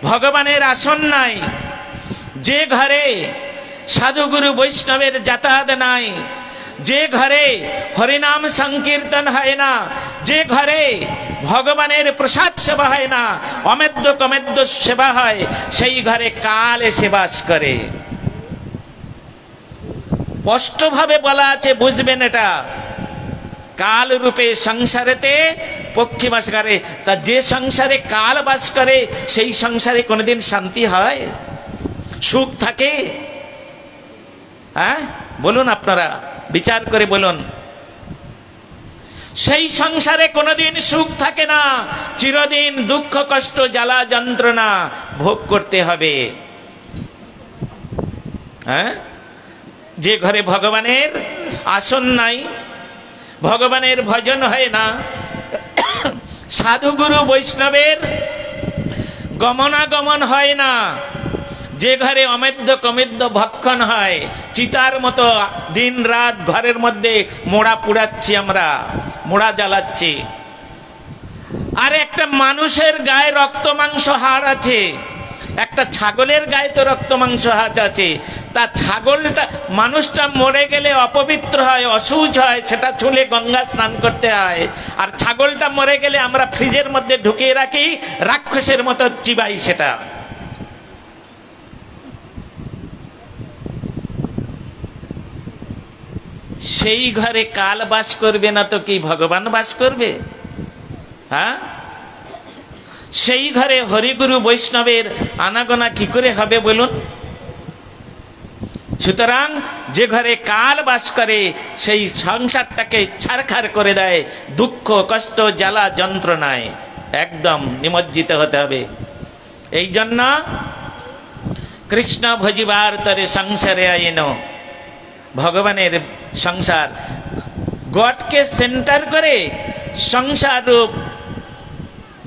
ভগবানের আসন নাই, যে ঘরে সাধুগুরু বৈষ্ণবের যাতায়াত নাই, যে ঘরে হরিনাম সংকীর্তন হয় না, যে ঘরে ভগবানের প্রসাদ সেবা হয় না, অমেদ্য কমেদ্য সেবা হয়, সেই ঘরে কাল এসে বাস করে। স্পষ্টভাবে বলা আছে, বুঝবেন এটা। কাল রূপে সংসারেতে পক্ষী বাস করে। তা যে সংসারে কাল বাস করে সেই সংসারে কোনোদিন শান্তি হয়, সুখ থাকে? হ্যাঁ বলুন, আপনারা বিচার করে বলুন। সেই সংসারে কোনোদিন সুখ থাকে না, চিরদিন দুঃখ কষ্ট জ্বালা যন্ত্রণা ভোগ করতে হবে। হ্যাঁ, যে ঘরে ভগবানের আসন নাই, ভগবানের ভজন হয় না, সাধুগুরু বৈষ্ণবের গমনাগমন হয় না, যে ঘরে অমেদ্য কমেদ্য ভক্ষণ হয়, চিতার মতো দিন রাত ঘরের মধ্যে মোড়া পুড়াচ্ছি, আমরা মোড়া জ্বালাচ্ছি। আর একটা মানুষের গায়ে রক্ত মাংস হাড় আছে, একটা ছাগলের গায়ে তো রক্ত মাংস হাড় আছে। তা ছাগলটা, মানুষটা মরে গেলে অপবিত্র হয়, অসুচ হয়, সেটা ছুলে গঙ্গা স্নান করতে হয়। আর ছাগলটা মরে গেলে আমরা ফ্রিজের মধ্যে ঢুকিয়ে রাখি, রাক্ষসের মতো চিবাই সেটা। সেই ঘরে কাল বাস করবে না তো কি ভগবান বাস করবে? হ্যাঁ, সেই ঘরে হরিগুরু বৈষ্ণবের আনাগোনা কি করে হবে বলুন? সুতরাং যে ঘরে কাল বাস করে সেই সংসারটাকে ছারখার করে দেয়, দুঃখ কষ্ট জ্বালা যন্ত্রণায় একদম নিমজ্জিত হতে হবে। এই জন্য কৃষ্ণ ভজিবার তরে সংসারে আইন, ভগবানের সংসার, গডকে সেন্টার করে সংসার রূপ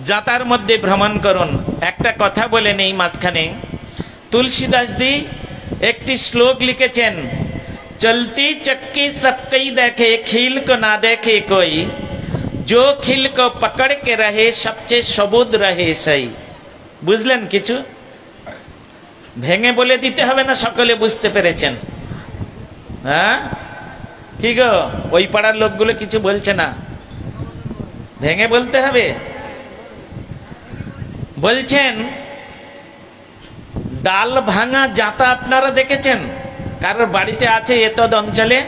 যাতার মধ্যে ভ্রমণ করুন। একটা কথা বলে নেই মাঝখানে, তুলসীদাস জি একটি শ্লোক লিখেছেন, চলতি চক্কি সবকই দেখে খিল কো না দেখে কই, जो खिल को पकड़ के रहे सबसे सबुद रहे सही। বুঝলেন কিছু? ভেঙে বলে দিতে হবে না, সকলে বুঝতে পেরেছেন? হ্যাঁ কি গো, ওই পাড়ার লোকগুলো কিছু বলছে না, ভেঙে বলতে হবে। বলছেন ডাল ভাঙা জাতা আপনারা দেখেছেন? কারোর বাড়িতে আছে এতদ অঞ্চলে?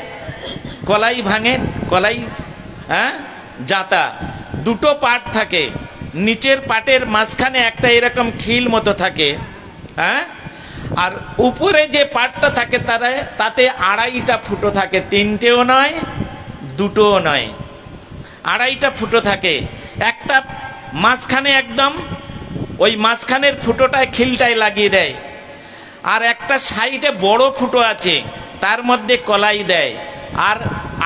কলাই ভাঙে, কলাই, হ্যাঁ, জাতা দুটো পাট থাকে, নিচের পাটের মাঝখানে একটা এরকম খিল মতো থাকে, হ্যাঁ, আর উপরে যে পাটটা থাকে তাতে আড়াইটা ফুটো থাকে, তিনটেও নয় দুটোও নয়, আড়াইটা ফুটো থাকে। একটা মাঝখানে একদম ওই মাঝখানের ফুটোটায় খিলটায় লাগিয়ে দেয়, আর একটা সাইডে বড় ফুটো আছে তার মধ্যে কলাই দেয়,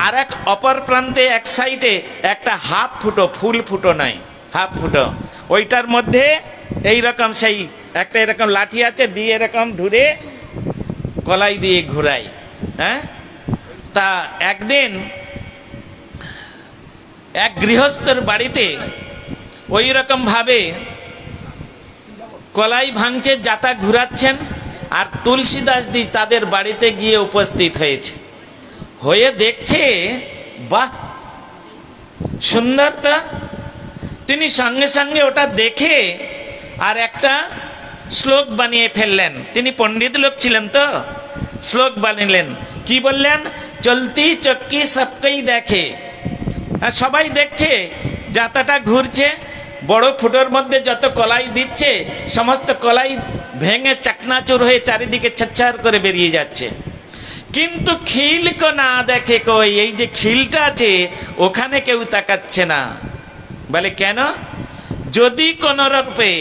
আর এক অপর প্রান্তে এক সাইডে একটা হাফ ফুটো, ফুল ফুটো নয় হাফ ফুটো, ওইটার মধ্যে এইরকম সেই একটা এরকম লাঠি আছে, দিয়ে এরকম ধরে কলাই দিয়ে ঘুরায়। হ্যাঁ, তা একদিন এক গৃহস্থের বাড়িতে ওই রকম ভাবে কলাই ভাঙছে, যাতা ঘুরাচ্ছেন, আর তুলসীদাস দি তাদের বাড়িতে গিয়ে উপস্থিত হয়েছে, হয়ে দেখছে বাহ সুন্দর, তা তিনি সঙ্গে সঙ্গে ওটা দেখে আর একটা শ্লোক বানিয়ে ফেললেন। তিনি পণ্ডিত লোক ছিলেন তো, শ্লোক বানালেন। কি বললেন? চলতি চক্কি সবকেই দেখে, সবাই দেখছে যাতাটা ঘুরছে, বড় ফুটোর মধ্যে যত কলাই দিচ্ছে সমস্ত কলাই ভেঙে চাকনাচুর হয়ে চারিদিকে ছচ্ছার করে বেরিয়ে যাচ্ছে, কিন্তু খিল কো না দেখে কই, এই যে খিলটা আছে ওখানে কেউ তাকাচ্ছে না। বলে কেন? যদি কোন রূপে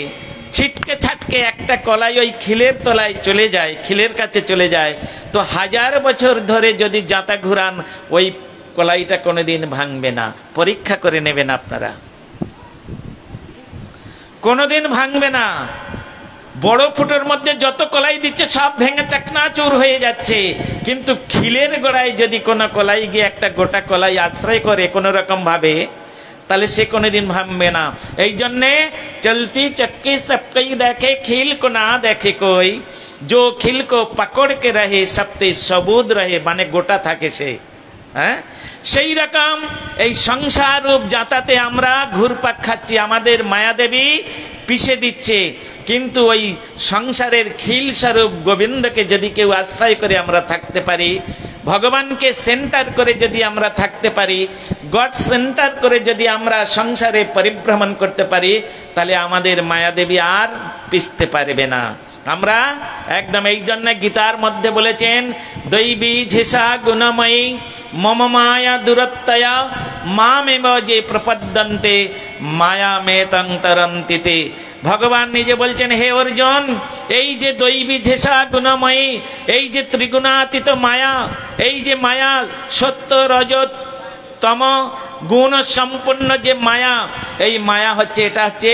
ছিটকে ছাটকে একটা কলাই ওই খিলের তলায় চলে যায়, খিলের কাছে চলে যায়, তো 1000 বছর ধরে যদি জাতা ঘুরান ওই কলাইটা কোনোদিন ভাঙবে না। পরীক্ষা করে নেবেন আপনারা, কোনোদিন ভাঙবে না। বড় ফুটোর মধ্যে যত কলাই দিচ্ছে সব ভেঙে চাকনাচুর হয়ে যাচ্ছে, কিন্তু খিলের গোড়ায় যদি কোনো কলাই গিয়ে একটা গোটা কলাই আশ্রয় করে কোনো রকম ভাবে, তাহলে সে কোনোদিন ভাঙবে না। এই জন্যে চলতি চক্কি সবকেই দেখে, খিল কো না দেখে কই, जो खिल को पकड़ के रहे सबते सबूद रहे, মানে গোটা থাকে সে। হ্যাঁ, সেই রকম এই সংসার রূপ জাতাতে আমরা ঘুরপাক খাচ্ছি, আমাদের মায়াদেবী পিষে দিচ্ছে, কিন্তু ওই সংসারের খিল স্বরূপ গোবিন্দকে যদি কেউ আশ্রয় করে আমরা থাকতে পারি, ভগবানকে সেন্টার করে যদি আমরা থাকতে পারি, গড সেন্টার করে যদি আমরা সংসারে পরিভ্রমণ করতে পারি, তাহলে আমাদের মায়াদেবী আর পিছতে পারবে না। আমরা একদম, এই জন্য গীতার মধ্যে বলেছেন দৈবী ঝেষা গুণময়ী মম মায়া দুরত্তয়া মামেব যে প্রপদ্যন্তে মায়া মেতং তরন্তিতে। ভগবান নিজে বলছেন, হে অর্জুন, এই যে দৈবী ঝেষা গুণময়ী, এই যে ত্রিগুণাতীত মায়া, এই যে মায়া সত্য রজত তম গুণ সম্পূর্ণ যে মায়া, এই মায়া হচ্ছে, এটা হচ্ছে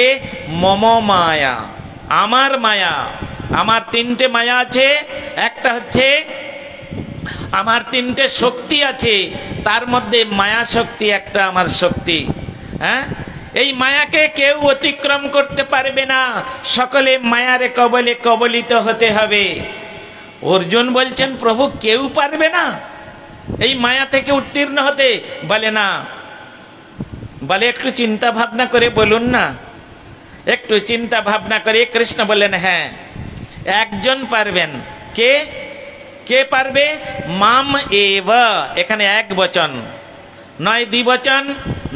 মম মায়া, আমার মায়া। আমার 3টে মায়া আছে, একটা হচ্ছে আমার 3টে শক্তি আছে, তার মধ্যে মায়া শক্তি একটা আমার শক্তি। হ্যাঁ, এই মায়াকে কেউ অতিক্রম করতে পারবে না, সকলে মায়ারে কবলে কবলিত হতে হবে। অর্জুন বলছেন, প্রভু কেউ পারবে না এই মায়া থেকে উত্তীর্ণ হতে? বলে না, বলে একটু চিন্তা ভাবনা করে বলুন না, একটু চিন্তা ভাবনা করে। কৃষ্ণ বললেন, হ্যাঁ, একজন পারবেন। কে কে পারবে? মাম এব, এখানে এক বচন নয়, দ্বিবচন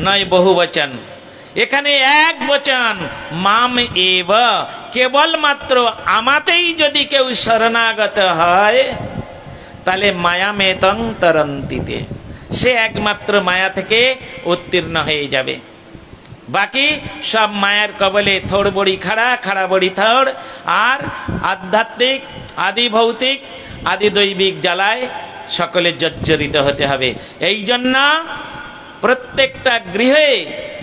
নয়, বহু বচন, এখানে এক বচন, মাম এব। কেবলমাত্র আমাতেই যদি কেউ শরণাগত হয়, তাহলে মায়া মেতং তরন্তিতে, সে একমাত্র মায়া থেকে উত্তীর্ণ হয়ে যাবে। বাকি সব মায়ের কবলে থোড় বড়ি খাড়া, খাড়া বড়ি থোড়, আর আধ্যাত্মিক আদি ভৌতিক আদি দৈবিক জ্বালায় সকলে জর্জরিত হতে হবে। এই জন্য প্রত্যেকটা গৃহে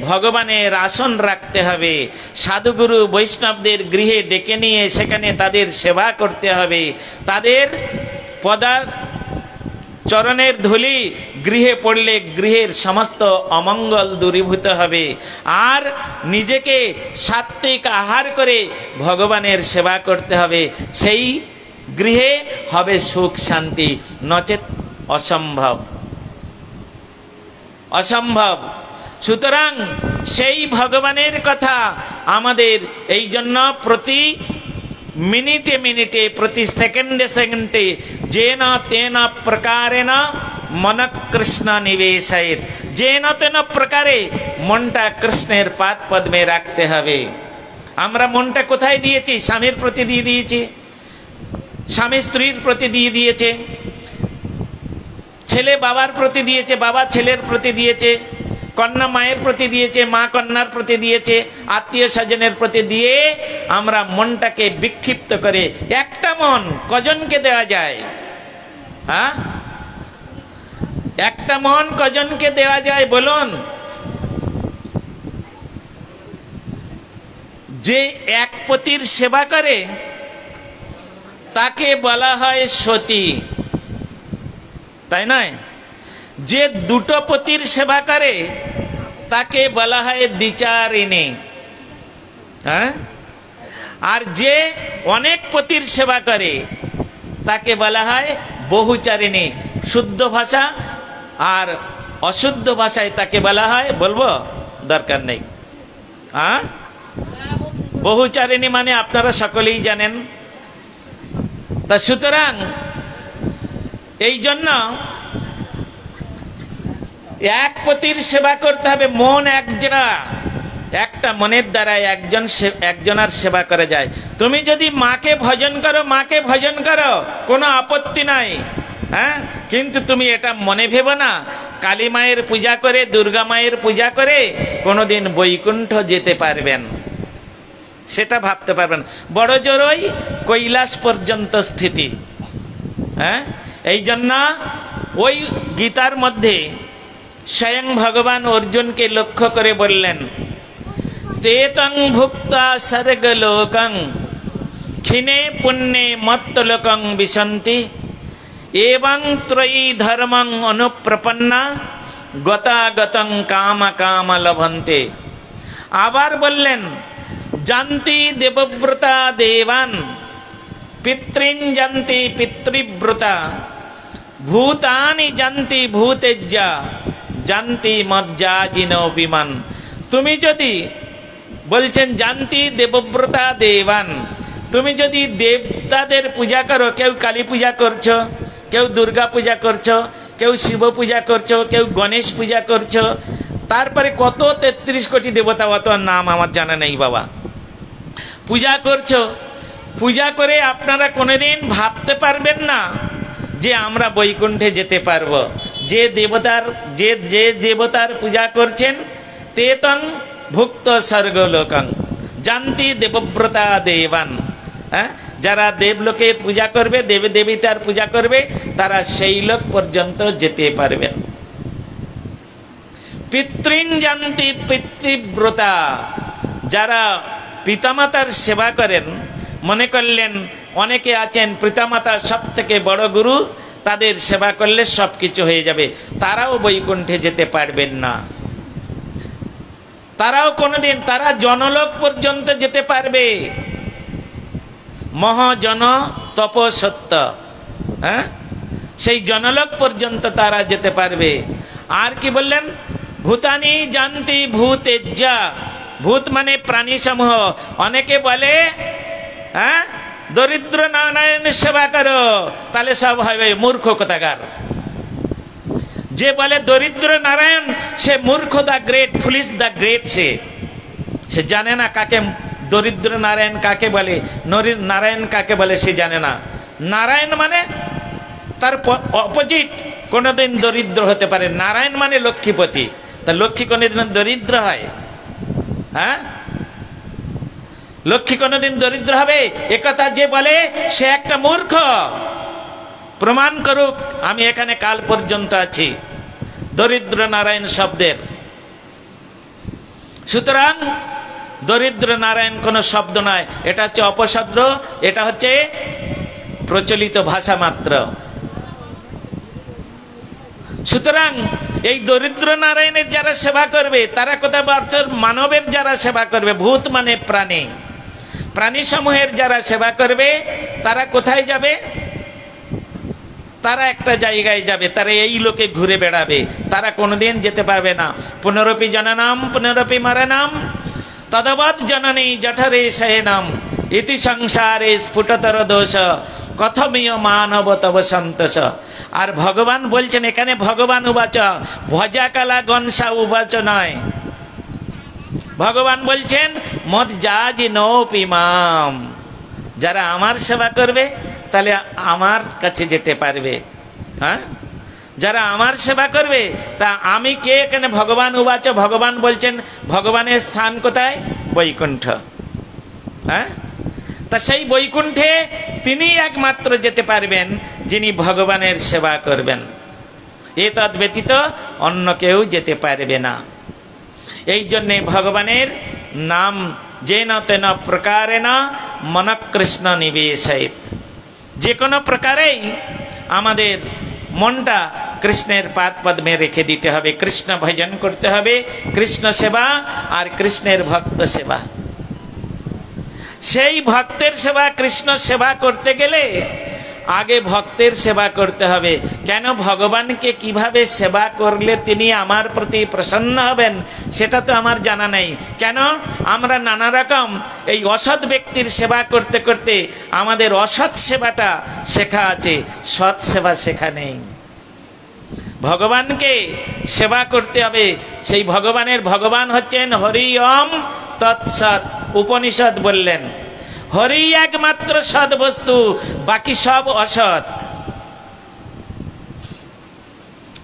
ভগবানের আসন রাখতে হবে, সাধুগুরু বৈষ্ণবদের গৃহে ডেকে নিয়ে সেখানে তাদের সেবা করতে হবে, তাদের চরণের ধুলি গৃহে পড়লে গৃহের সমস্ত অমঙ্গল দূরীভূত হবে। আর নিজেকে সাত্ত্বিক আহার করে ভগবানের সেবা করতে হবে, সেই গৃহে হবে সুখ শান্তি, নচেত অসম্ভব, অসম্ভব। সুতরাং সেই ভগবানের কথা আমাদের, এই জন্য প্রতি মিনিটে মিনিটে, প্রতি সেকেন্ডে সেকেন্ডে যেন তেন প্রকারেণ মন কৃষ্ণ নিবেশয়েৎ, যেন তেন প্রকারে মনটা কৃষ্ণের পাদ পদ্মে রাখতে হবে। আমরা মনটা কোথায় দিয়েছি? স্বামীর প্রতি দিয়ে দিয়েছি, স্বামী স্ত্রীর প্রতি দিয়ে দিয়েছে, ছেলে বাবার প্রতি দিয়েছে, বাবা ছেলের প্রতি দিয়েছে, কন্যা মায়ের প্রতি দিয়েছে, মা কন্যার প্রতি দিয়েছে, আত্মীয় স্বজনের প্রতি দিয়ে আমরা মনটাকে বিক্ষিপ্ত করে একটা মন কজনকে দেওয়া যায়? হ্যাঁ, একটা মন কজনকে দেওয়া যায় বলুন? যে এক পতির সেবা করে তাকে বলা হয় সতী, তাই নয়? যে দুটো পতির সেবা করে তাকে বলা হয় দ্বিচারিণী। হ্যাঁ, আর যে অনেক পতির সেবা করে তাকে বলা হয় বহুচারিণী। শুদ্ধ ভাষা আর অশুদ্ধ ভাষায় তাকে বলা হয়, বলবো? দরকার নেই। হ্যাঁ, বহুচারিণী মানে আপনারা সকলেই জানেন। তা সুতরাং এই জন্য এক পতির সেবা করতে হবে। মন একজনা, একটা মনের দ্বারা একজনের সেবা করা যায়। তুমি যদি মাকে ভজন করো, মাকে ভজন করো, কোনো আপত্তি নাই। হ্যাঁ, কিন্তু তুমি এটা মনে ভেবো না কালী মায়ের পূজা করে, দুর্গা মায়ের পূজা করে কোনোদিন বৈকুণ্ঠ যেতে পারবেন, সেটা ভাবতে পারবেন। বড় জোরই কৈলাস পর্যন্ত স্থিতি। হ্যাঁ, এই জন্য ওই গীতার মধ্যে স্বয়ং ভগবান অর্জুনকে লক্ষ্য করে বললেন, তেতং ভুক্তা স্বর্গলোকং ক্ষীণে পুণ্যে মত্তলোকং বিশন্তি এবং ত্রয়ী ধর্মং অনুপ্রপন্না গতাগতং কাম কাম লভন্তে। আবার বললেন, জান্তি দেবব্রতা দেবান পিতৃন জান্তি পিতৃব্রতা ভূতানি জান্তি ভূতেজ্জা জান্তি মজ্জাজিন বিমান। তুমি যদি বলছেন জান্তি দেবব্রতা দেবান, তুমি যদি দেবতাদের পূজা করো, কেউ কালী পূজা করছো, কেউ দুর্গা পূজা করছো, কেউ শিব পূজা করছো, কেউ গণেশ পূজা করছো, তারপরে কত 33 কোটি দেবতা, অত নাম আমার জানা নেই বাবা, পূজা করছো। পূজা করে আপনারা কোনোদিন ভাবতে পারবেন না যে আমরা বৈকুণ্ঠে যেতে পারবো। যে দেবতার পূজা করছেন তেতং ভুক্ত স্বর্গলোকং জান্তি দেবব্রতা দেবান। হ্যাঁ, যারা দেবলোকের পূজা করবে, দেব দেবতার পূজা করবে, তারা সেই লোক পর্যন্ত যেতে পারবেন। পিতৃন জান্তি পিতৃব্রতা, যারা পিতামাতার সেবা করেন, মনে করলেন অনেকে আছেন পিতামাতা সব থেকে বড় গুরু, তাদের সেবা করলে সবকিছু হয়ে যাবে, তারাও বৈকুণ্ঠে যেতে পারবেন না। তারাও কোনোদিন, তারা জনলোক পর্যন্ত যেতে পারবে, মহাজন তপসত্য। হ্যাঁ, সেই জনলোক পর্যন্ত তারা যেতে পারবে। আর কি বললেন? ভূতানি জান্তি ভূতেজ্জা, ভূত মানে প্রাণী সমূহ। অনেকে বলে হ্যাঁ দরিদ্র নারায়ণের সেবা করো, তাহলে সব হবে। মূর্খ কোথাকার। যে বলে দরিদ্র নারায়ণ, সে মূর্খ, the great, foolish the great. সে জানে না কাকে দরিদ্র নারায়ণ কাকে বলে, নারায়ণ কাকে বলে সে জানে না। নারায়ণ মানে তার অপোজিট কোনোদিন দরিদ্র হতে পারে। নারায়ণ মানে লক্ষ্মীপতি, তা লক্ষ্মী কোনোদিন দরিদ্র হয়? হ্যাঁ, লক্ষ্মী কোনোদিন দরিদ্র হবে? একথা যে বলে সে একটা মূর্খ। প্রমাণ করুক, আমি এখানে কাল পর্যন্ত আছি দরিদ্র নারায়ণ শব্দের। সুতরাং দরিদ্র নারায়ণ কোন শব্দ নয়, এটা হচ্ছে অপশব্দ, এটা হচ্ছে প্রচলিত ভাষা মাত্র। সুতরাং এই দরিদ্র নারায়ণের যারা সেবা করবে তারা কোথায়? মানবের যারা সেবা করবে, ভূত মানে প্রাণী, প্রাণী সমূহের যারা সেবা করবে তারা কোথায় যাবে? তারা একটা জায়গায় যাবে, তারা এই লোকে ঘুরে বেড়াবে, তারা কোনোদিন যেতে পারবে না। পুনরপি জননাম পুনরপি মরণাম তদবৎ জননী জঠরে শয়নাম ইতি সংসারে স্ফুটতর দোষ কথমীয় মানব তব সন্তোষ। আর ভগবান বলছেন এখানে, ভগবান উবাচ, ভজাকালা গনসা উবাচ নয়। ভগবান বলছেন মদ জাজি নৌপিমাম, যারা আমার সেবা করবে তাহলে আমার কাছে যেতে পারবে। হ্যাঁ, যারা আমার সেবা করবে, তা আমি কে? এখানে ভগবান উবাচ, ভগবান বলছেন ভগবানের স্থান কোথায়? বৈকুণ্ঠ। হ্যাঁ, তা সেই বৈকুণ্ঠে তিনি একমাত্র যেতে পারবেন যিনি ভগবানের সেবা করবেন। এ তদ ব্যতীত অন্য কেউ যেতে পারবে না। এই জন্যে ভগবানের নাম যেন তেন প্রকারেণ মনঃকৃষ্ণ নিবেশয়িত, যে কোনো প্রকারেই আমাদের মনটা কৃষ্ণের পাদ পদ্মে রেখে দিতে হবে। কৃষ্ণ ভজন করতে হবে, কৃষ্ণ সেবা আর কৃষ্ণের ভক্ত সেবা। সেই ভক্তের সেবা, কৃষ্ণ সেবা করতে গেলে আগে ভক্তের সেবা করতে হবে। কেন? ভগবানকে কিভাবে সেবা করলে তিনি আমার প্রতি প্রসন্ন হবেন সেটা তো আমার জানা নেই। কেন? আমরা নানা রকম এই অসৎ ব্যক্তির সেবা করতে করতে আমাদের অসৎ সেবাটা শেখা আছে, সৎ সেবা শেখা নেই। ভগবানকে সেবা করতে হবে। সেই ভগবান হচ্ছেন হরি ওম তৎসৎ। উপনিষদ বললেন হরি একমাত্র সৎ বস্তু, বাকি সব অসৎ।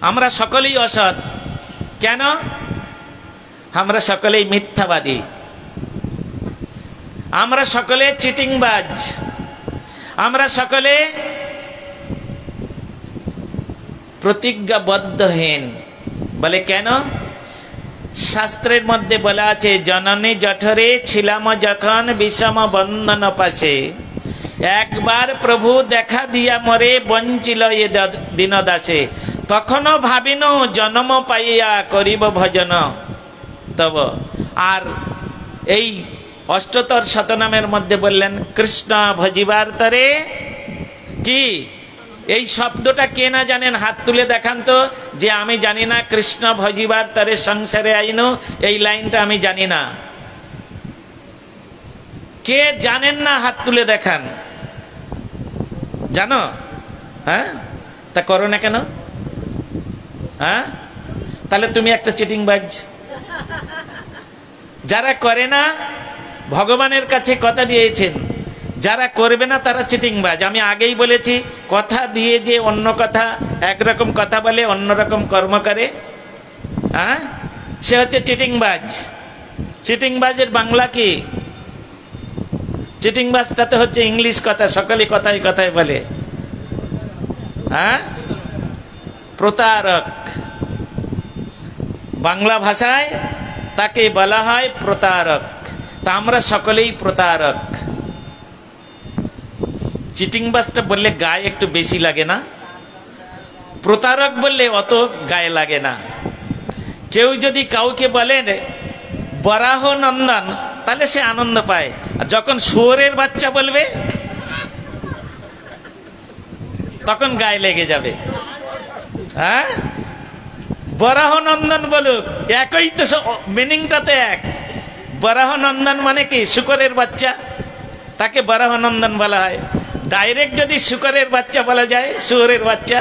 আমরা সকলেই অসৎ। কেন? আমরা সকলেই মিথ্যাবাদী, আমরা সকলে চিটিংবাজ, আমরা সকলে প্রতিজ্ঞাবদ্ধহীন। বলে কেন? শাস্ত্রের মধ্যে বলা আছে, জননী জঠরে ছিলাম যখন বিষম বন্ধন পাশে, একবার প্রভু দেখা দিয়া মরে বঞ্চিল এ দীনদাসে, তখনও ভাবিনু জন্ম পাইয়া করিব ভজন তব। আর এই অষ্টতর শতনামের মধ্যে বললেন কৃষ্ণ ভজিবার তরে কি? এই শব্দটা কে না জানেন? হাত তুলে দেখান তো, যে আমি জানি না কৃষ্ণ ভজিবার তরে সংসারে আইনু, এই লাইনটা আমি জানি না। কে জানেন না? হাত তুলে দেখান। জানো? হ্যাঁ, তা করো না কেন? হ্যাঁ, তাহলে তুমি একটা চিটিংবাজ। যারা করে না ভগবানের কাছে কথা দিয়েছেন, যারা করবে না তারা চিটিংবাজ। আমি আগেই বলেছি, কথা দিয়ে যে অন্য কথা, একরকম কথা বলে অন্যরকম কর্ম করে, হ্যাঁ, সে হচ্ছে চিটিংবাজ। চিটিংবাজের বাংলা কি? চিটিংবাজটা তো হচ্ছে ইংলিশ কথা, সকলে কথায় কথায় বলে। হ্যাঁ, প্রতারক। বাংলা ভাষায় তাকে বলা হয় প্রতারক। তা আমরা সকলেই প্রতারক। চিটিংবাজটা বললে গায়ে একটু বেশি লাগে না? প্রতারক বললে অত গায়ে লাগে না। কেউ যদি কাউকে বলেন বরাহ নন্দন, তাহলে সে আনন্দ পায়। আর যখন শুয়োরের বাচ্চা বলবে তখন গায়ে লেগে যাবে। হ্যাঁ, বরাহ নন্দন বলুক, একই তো, মিনিংটা তো এক। বরাহ নন্দন মানে কি? শুকরের বাচ্চা, তাকে বরাহ নন্দন বলা হয়। ডাইরেক্ট যদি শুকরের বাচ্চা বলা যায়, শুয়োরের বাচ্চা,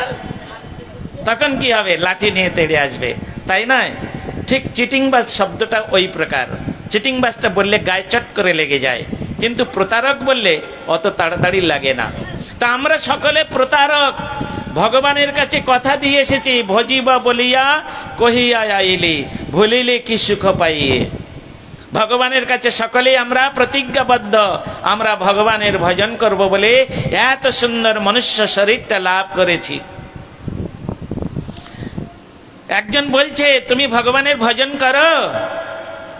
তখন কি হবে? লাঠি নিয়ে তেড়ে আসবে, তাই নয়? ঠিক চিটিংবাজ শব্দটা ওই প্রকার। চিটিংবাজটা বললে গায়ে চট করে লেগে যায়, কিন্তু প্রতারক বললে অত তাড়াতাড়ি লাগে না। তা আমরা সকলে প্রতারক। ভগবানের কাছে কথা দিয়ে এসেছি, ভজিবা বলিয়া কহিয়া আইলি, ভুলিলে কি সুখ পাইয়ে। ভগবানের কাছে সকলেই আমরা প্রতিজ্ঞাবদ্ধ, আমরা ভগবানের ভজন করব বলে এত সুন্দর মনুষ্য শরীরটা লাভ করেছি। একজন বলছে তুমি ভগবানের ভজন করো?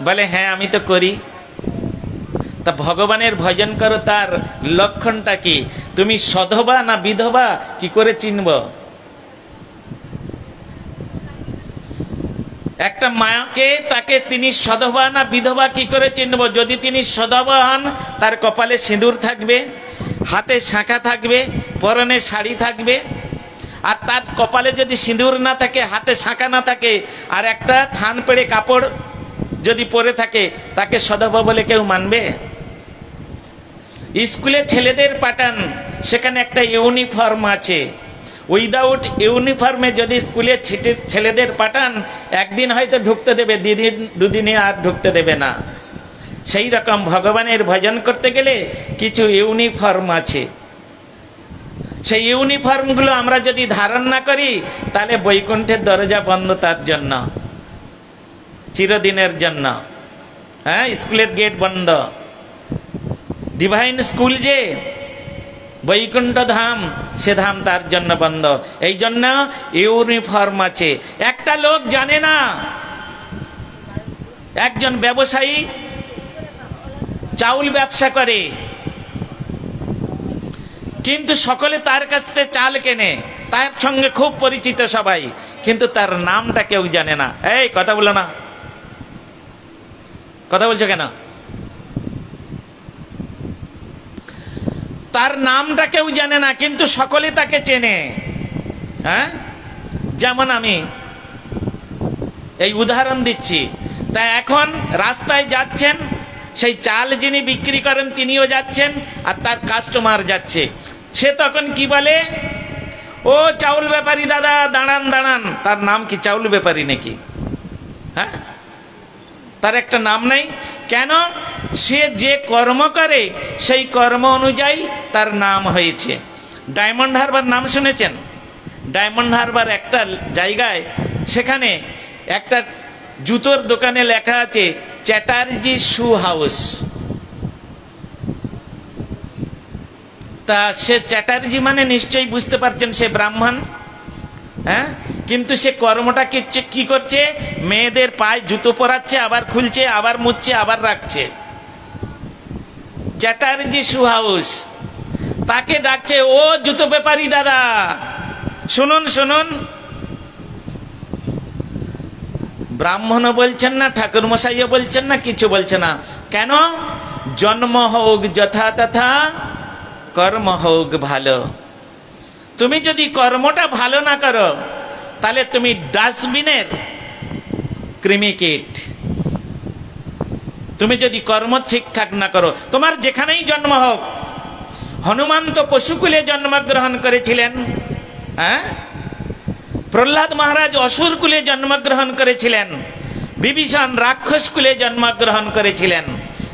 বলে হ্যাঁ আমি তো করি। তা ভগবানের ভজন করো, তার লক্ষণটা কি? তুমি সধবা না বিধবা কি করে চিনব? একটা মাকে, তাকে তিনি সধবা না বিধবা কি করে চিনব? যদি তিনি সধবা হন, তার কপালে সিঁদুর থাকবে, হাতে শাঁখা থাকবে, পরনে শাড়ি থাকবে। আর তার কপালে যদি সিঁদুর না থাকে, হাতে শাঁখা না থাকে, আর একটা থান পেড়ে কাপড় যদি পরে থাকে, তাকে সধবা বলে কেউ মানবে? স্কুলে ছেলেদের পাঠান, সেখানে একটা ইউনিফর্ম আছে। উইদাউট ইউনিফর্মে যদি স্কুলে ছেলেদের পাঠান, একদিন হয়তো ঢুকতে দেবে, দুদিনে আর ঢুকতে দেবে না। সেই রকম ভগবানের ভজন করতে গেলে কিছু ইউনিফর্ম আছে। সেই ইউনিফর্মগুলো আমরা যদি ধারণ না করি তাহলে বৈকুণ্ঠের দরজা বন্ধ তার জন্য, চিরদিনের জন্য। হ্যাঁ, স্কুলের গেট বন্ধ। ডিভাইন স্কুল যে বৈকুণ্ঠ ধাম, সে ধাম তার জন্য বন্ধ। এই জন্য ইউনিফর্ম আছে। একটা লোক জানে না, একজন ব্যবসায়ী চাউল ব্যবসা করে, কিন্তু সকলে তার কাছ থেকে চাল কেনে, তার সঙ্গে খুব পরিচিত সবাই, কিন্তু তার নামটা কেউ জানে না। এই কথা বলো না, কথা বলছো কেন? তার নামটা কেউ জানে না, কিন্তু সকলে তাকে চেনে। হ্যাঁ, যেমন আমি এই উদাহরণ দিচ্ছি। তাই এখন রাস্তায় যাচ্ছেন, সেই চাল যিনি বিক্রি করেন তিনিও যাচ্ছেন, আর তার কাস্টমার যাচ্ছে। সে তখন কি বলে, ও চাউল ব্যাপারী দাদা, দাঁড়ান দাঁড়ান। তার নাম কি চাউল ব্যাপারী নাকি? হ্যাঁ, তার একটা নাম নেই। কেন? সে যে কর্ম করে সেই কর্ম অনুযায়ী তার নাম হয়েছে। ডায়মন্ড হারবার নাম শুনেছেন? ডায়মন্ড হারবার একটা জায়গায়, সেখানে একটা জুতোর দোকানে লেখা আছে চ্যাটার্জি শু হাউস। তা সে চ্যাটার্জি মানে নিশ্চয়ই বুঝতে পারছেন সে ব্রাহ্মণ। হ্যাঁ, কিন্তু সে কর্মটা কি করছে? মেয়েদের পায়ে জুতো পরাচ্ছে, আবার খুলছে, আবার মুছছে, আবার রাখছে। Chatterjee shoe house. তাকে ডাকছে, ও জুতো ব্যাপারী দাদা, শুনুন শুনুন। ব্রাহ্মণও বলছেন না, ঠাকুর মশাইও বলছেন না, কিছু বলছে না। কেন? জন্ম হোক যথা তথা, কর্ম হোক ভালো। তুমি যদি কর্মটা ভালো না করো, তাহলে তুমি ডাস্টবিনের ক্রিমিকিট। তুমি যদি কর্ম ঠিকঠাক না করো, তোমার যেখানেই জন্ম হোক। হনুমান তো পশুকুলে জন্মগ্রহণ করেছিলেন। হ্যাঁ, প্রহ্লাদ মহারাজ অসুর কুলে জন্মগ্রহণ করেছিলেন, বিভীষণ রাক্ষস কুলে জন্মগ্রহণ করেছিলেন,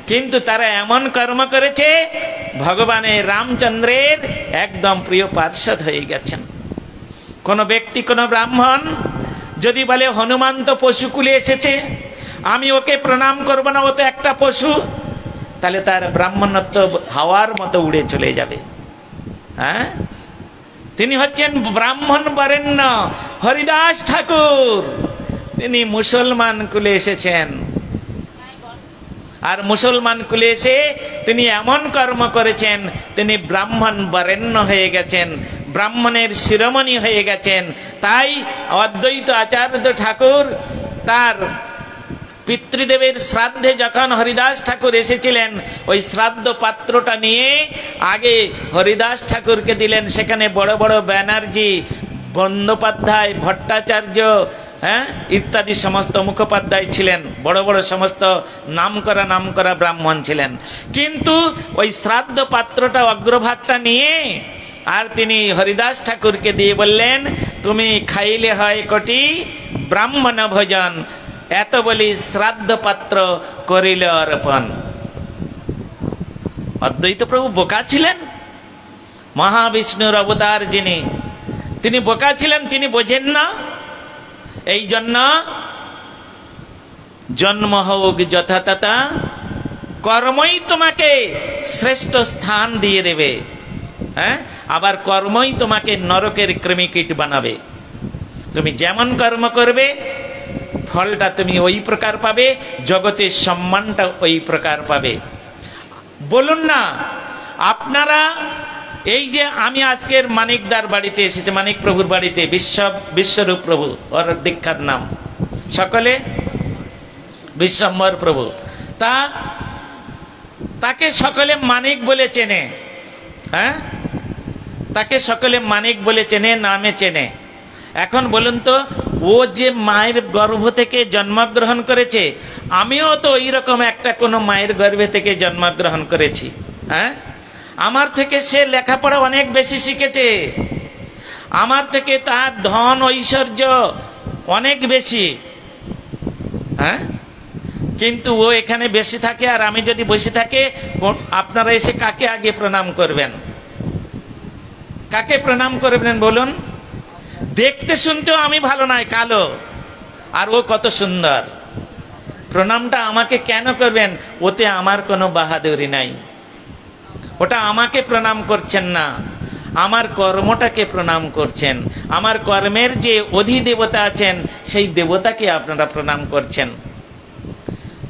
কিন্তু তারা এমন কর্ম করেছে ভগবানের রামচন্দ্রের একদম প্রিয় পার্ষদ হয়ে গেছেন। কোন ব্যক্তি, কোন ব্রাহ্মণ যদি বলে হনুমান তো পশুকুলে এসেছে, আমি ওকে প্রণাম করবো না, ও তো একটা পশু, তাহলে তার ব্রাহ্মণত্ব হাওয়ার মতো উড়ে চলে যাবে। হ্যাঁ, তিনি হচ্ছেন ব্রাহ্মণ বরেণ্য হরিদাস ঠাকুর। তিনি মুসলমান কুলে এসেছেন, আর মুসলমান কুলে এসে তিনি এমন কর্ম করেছেন, তিনি ব্রাহ্মণ বরেণ্য হয়ে গেছেন, ব্রাহ্মণের শিরোমণি হয়ে গেছেন। তাই অদ্বৈত আচার্য ঠাকুর তার পিতৃদেবের শ্রাদ্ধে যখন হরিদাস ঠাকুর এসেছিলেন, ওই শ্রাদ্ধ পাত্রটা নিয়ে আগে হরিদাস ঠাকুরকে দিলেন। সেখানে বড় বড় ব্যানার্জি, বন্দ্যোপাধ্যায়, ভট্টাচার্য, হ্যাঁ, ইত্যাদি সমস্ত মুখোপাধ্যায় ছিলেন, বড় বড় সমস্ত নামকরা ব্রাহ্মণ ছিলেন। কিন্তু ওই শ্রাদ্ধ পাত্রটা, অগ্রভাগটা নিয়ে আর তিনি হরিদাস ঠাকুরকে দিয়ে বললেন, তুমি খাইলে হয় কোটি ব্রাহ্মণ ভোজন, এত বলি শ্রাদ্ধ পাত্র করিল অর্পণ। অদ্বৈত প্রভু বোকা ছিলেন, মহাবিষ্ণুর অবতার যিনি, তিনি বোকা ছিলেন, তিনি বোঝেন না। এই জন্য জন্ম হোক যথাতথা, কর্মই তোমাকে শ্রেষ্ঠ স্থান দিয়ে দেবে। হ্যাঁ, আবার কর্মই তোমাকে নরকের ক্রিমিকিট বানাবে। তুমি যেমন কর্ম করবে ফলটা তুমি ওই প্রকার পাবে, জগতের সম্মানটা ওই প্রকার পাবে। বলুন না আপনারা, এই যে আমি আজকের মানিকদার বাড়িতে এসেছি, মানিক প্রভুর বাড়িতে, বিশ্বরূপ প্রভু, ওর দীক্ষার নাম, সকলে বিশ্বম্বর প্রভু, তাকে সকলে মানিক বলে চেনে। হ্যাঁ, তাকে সকলে মানিক বলে চেনে, নামে চেনে। এখন বলুন তো, ও যে মায়ের গর্ভ থেকে জন্মগ্রহণ করেছে, আমিও তো ওই রকম একটা কোনো মায়ের গর্ভে থেকে জন্মগ্রহণ করেছি। হ্যাঁ, আমার থেকে সে লেখাপড়া অনেক বেশি শিখেছে, আমার থেকে তার ধন ঐশ্বর্য অনেক বেশি। হ্যাঁ, কিন্তু ও এখানে বেশি থাকে, আর আমি যদি বসে থাকে, আপনারা এসে কাকে আগে প্রণাম করবেন? কাকে প্রণাম করবেন বলুন? দেখতে শুনতেও আমি ভালো নয়, কালো, আর ও কত সুন্দর। প্রণামটা আমাকে কেন করবেন? ওতে আমার কোনো বাহাদুরি নাই। ওটা আমাকে প্রণাম করছেন না, আমার কর্মটাকে প্রণাম করছেন। আমার কর্মের যে অধিদেবতা আছেন সেই দেবতাকে আপনারা প্রণাম করছেন।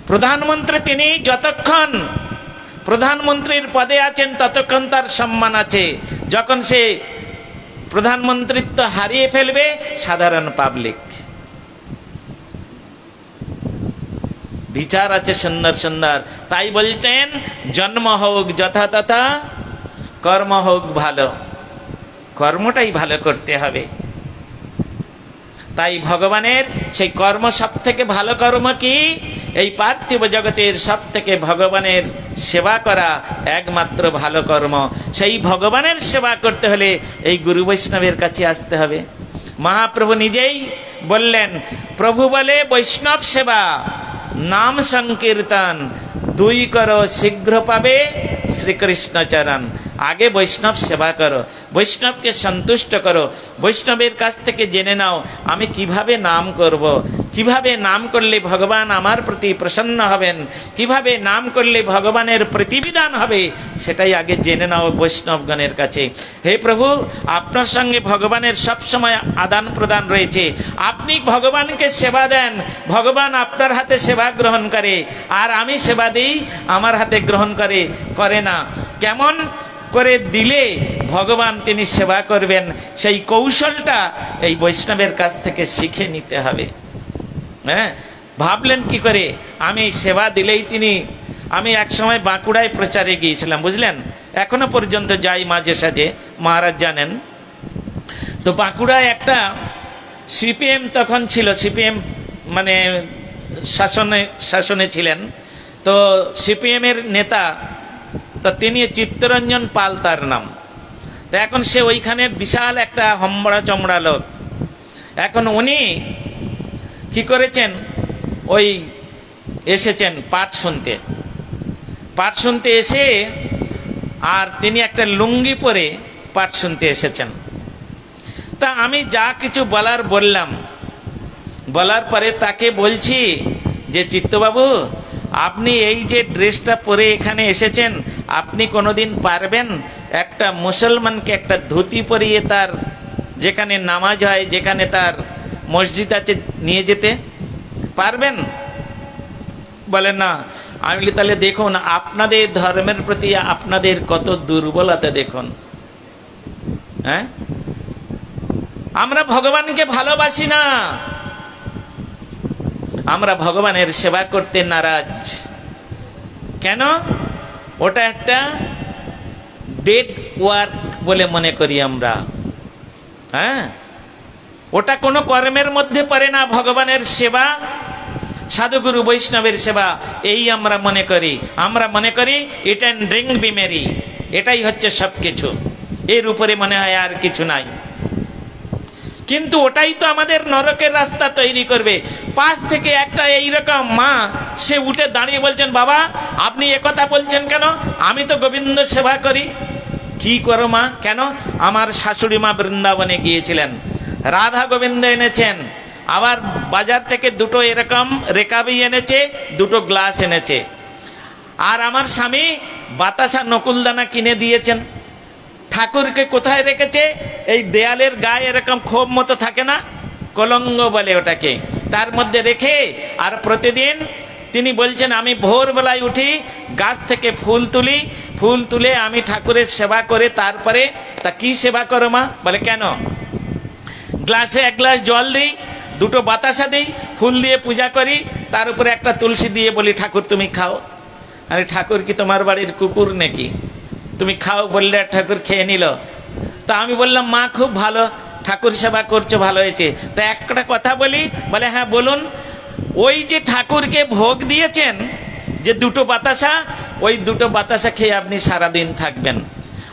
প্রধানমন্ত্রী তিনি যতক্ষণ প্রধানমন্ত্রীর পদে আছেন ততক্ষণ তার সম্মান আছে। যখন সে প্রধানমন্ত্রিত্ব হারিয়ে ফেলবে, সাধারণ পাবলিক বিচার আছে সুন্দর সুন্দর। তাই বলতেন, জন্ম হোক যথা তথা, কর্ম হোক ভালো। কর্মটাই ভালো করতে হবে। তাই ভগবানের সেই কর্ম সব থেকে ভালো কর্ম কি? এই পার্থিব জগতের সব থেকে ভগবানের সেবা করা একমাত্র ভালো কর্ম। সেই ভগবানের সেবা করতে হলে এই গুরু বৈষ্ণবের কাছে আসতে হবে। মহাপ্রভু নিজেই বললেন, প্রভু বলে বৈষ্ণব সেবা নাম সংকীর্তন দুই করো শীঘ্র পাবে শ্রীকৃষ্ণ চরণ। আগে বৈষ্ণব সেবা করো, বৈষ্ণবকে সন্তুষ্ট করো, বৈষ্ণবের কাছ থেকে জেনে নাও আমি কিভাবে নাম করব, কিভাবে নাম করলে ভগবান আমার প্রতি প্রসন্ন হবেন, কিভাবে নাম করলে ভগবানের প্রতিবিধান হবে, সেটাই আগে জেনে নাও বৈষ্ণবগণের কাছে। হে প্রভু, আপনার সঙ্গে ভগবানের সব সময় আদান প্রদান রয়েছে। আপনি ভগবানকে সেবা দেন, ভগবান আপনার হাতে সেবা গ্রহণ করে, আর আমি সেবা দিই আমার হাতে গ্রহণ করে না। কেমন করে দিলে ভগবান তিনি সেবা করবেন, সেই কৌশলটা এই বৈষ্ণবের কাছ থেকে শিখে নিতে হবে। হ্যাঁ, ভাবলেন কি করে আমি সেবা দিলেই তিনি। আমি এক সময় বাঁকুড়ায় প্রচারে গিয়েছিলাম, বুঝলেন, এখনো পর্যন্ত যাই মাঝে সাঝে, মহারাজ জানেন। তো বাঁকুড়ায় একটা সিপিএম তখন ছিল, সিপিএম মানে শাসনে ছিলেন। তো সিপিএম এর নেতা, তো তিনি চিত্তরঞ্জন পাল তার নাম। তো এখন সে ওইখানে বিশাল একটা হম্বড়া চমড়া লোক। এখন উনি কি করেছেন, ওই এসেছেন পাঠ শুনতে এসে, আর তিনি একটা লুঙ্গি পরে পাঠ শুনতে এসেছেন। তা আমি যা কিছু বললাম, বলার পরে তাকে বলছি যে চিত্তবাবু, আপনি এই যে ড্রেসটা পরে এখানে এসেছেন, আপনি কোনোদিন পারবেন একটা মুসলমানকে একটা ধুতি পরিয়ে তার যেখানে নামাজ হয়, যেখানে তার মসজিদ আছে, নিয়ে যেতে পারবেন? বলে না। আমি বলি তাহলে দেখুন আপনাদের ধর্মের প্রতি আপনাদের কত দুর্বলতা দেখুন। হ্যাঁ, আমরা ভগবানকে ভালোবাসি না, আমরা ভগবানের সেবা করতে নারাজ। কেন? ওটা একটা ডেড ওয়ার্ক বলে মনে করি আমরা। হ্যাঁ, ওটা কোনো কর্মের মধ্যে পড়ে না। ভগবানের সেবা, সাধুগুরু বৈষ্ণবের সেবা, এই আমরা মনে করি। আমরা মনে করি eat and drink be merry, এটাই হচ্ছে সব কিছু, এর উপরে মনে হয় আর কিছু নাই। কিন্তু ওটাই তো আমাদের নরকের রাস্তা তৈরি করবে। পাশ থেকে একটা এইরকম মা, সে উঠে দাঁড়িয়ে বলছেন, বাবা আপনি একথা বলছেন কেন? আমি তো গোবিন্দ সেবা করি। কি করো মা? কেন? আমার শাশুড়ি মা বৃন্দাবনে গিয়েছিলেন, রাধা গোবিন্দ এনেছেন, আবার বাজার থেকে দুটো এরকম রেকাবি এনেছে, দুটো গ্লাস এনেছে, আর আমার স্বামী বাতাসা নকুলদানা কিনে দিয়েছেন। ঠাকুরকে কোথায় রেখেছে? এই দেয়ালের গায়ে এরকম খোপ মতো থাকে না, কলঙ্গ বলে ওটাকে, তার মধ্যে রেখে, আর প্রতিদিন তিনি বলছেন আমি ভোরবেলায় উঠি, গাছ থেকে ফুল তুলি, ফুল তুলে আমি ঠাকুরের সেবা করে তারপরে। তা কি সেবা করো মা? বলে কেন? গ্লাসে এক গ্লাস জল দিই, দুটো বাতাসা দিই, ফুল দিয়ে পূজা করি, তার উপরে একটা তুলসী দিয়ে বলি ঠাকুর তুমি খাও। আরে ঠাকুর কি তোমার বাড়ির কুকুর নাকি? তুমি খাও বললে ঠাকুর খেয়ে নিল। তা আমি বললাম মা খুব ভালো, ঠাকুর সেবা করছো, ভালো হয়েছে। তা একটা কথা বলি। বলে হ্যাঁ বলুন। ওই যে ঠাকুরকে ভোগ দিয়েছেন যে দুটো বাতাসা, ওই দুটো বাতাসা খেয়ে আপনি সারাদিন থাকবেন,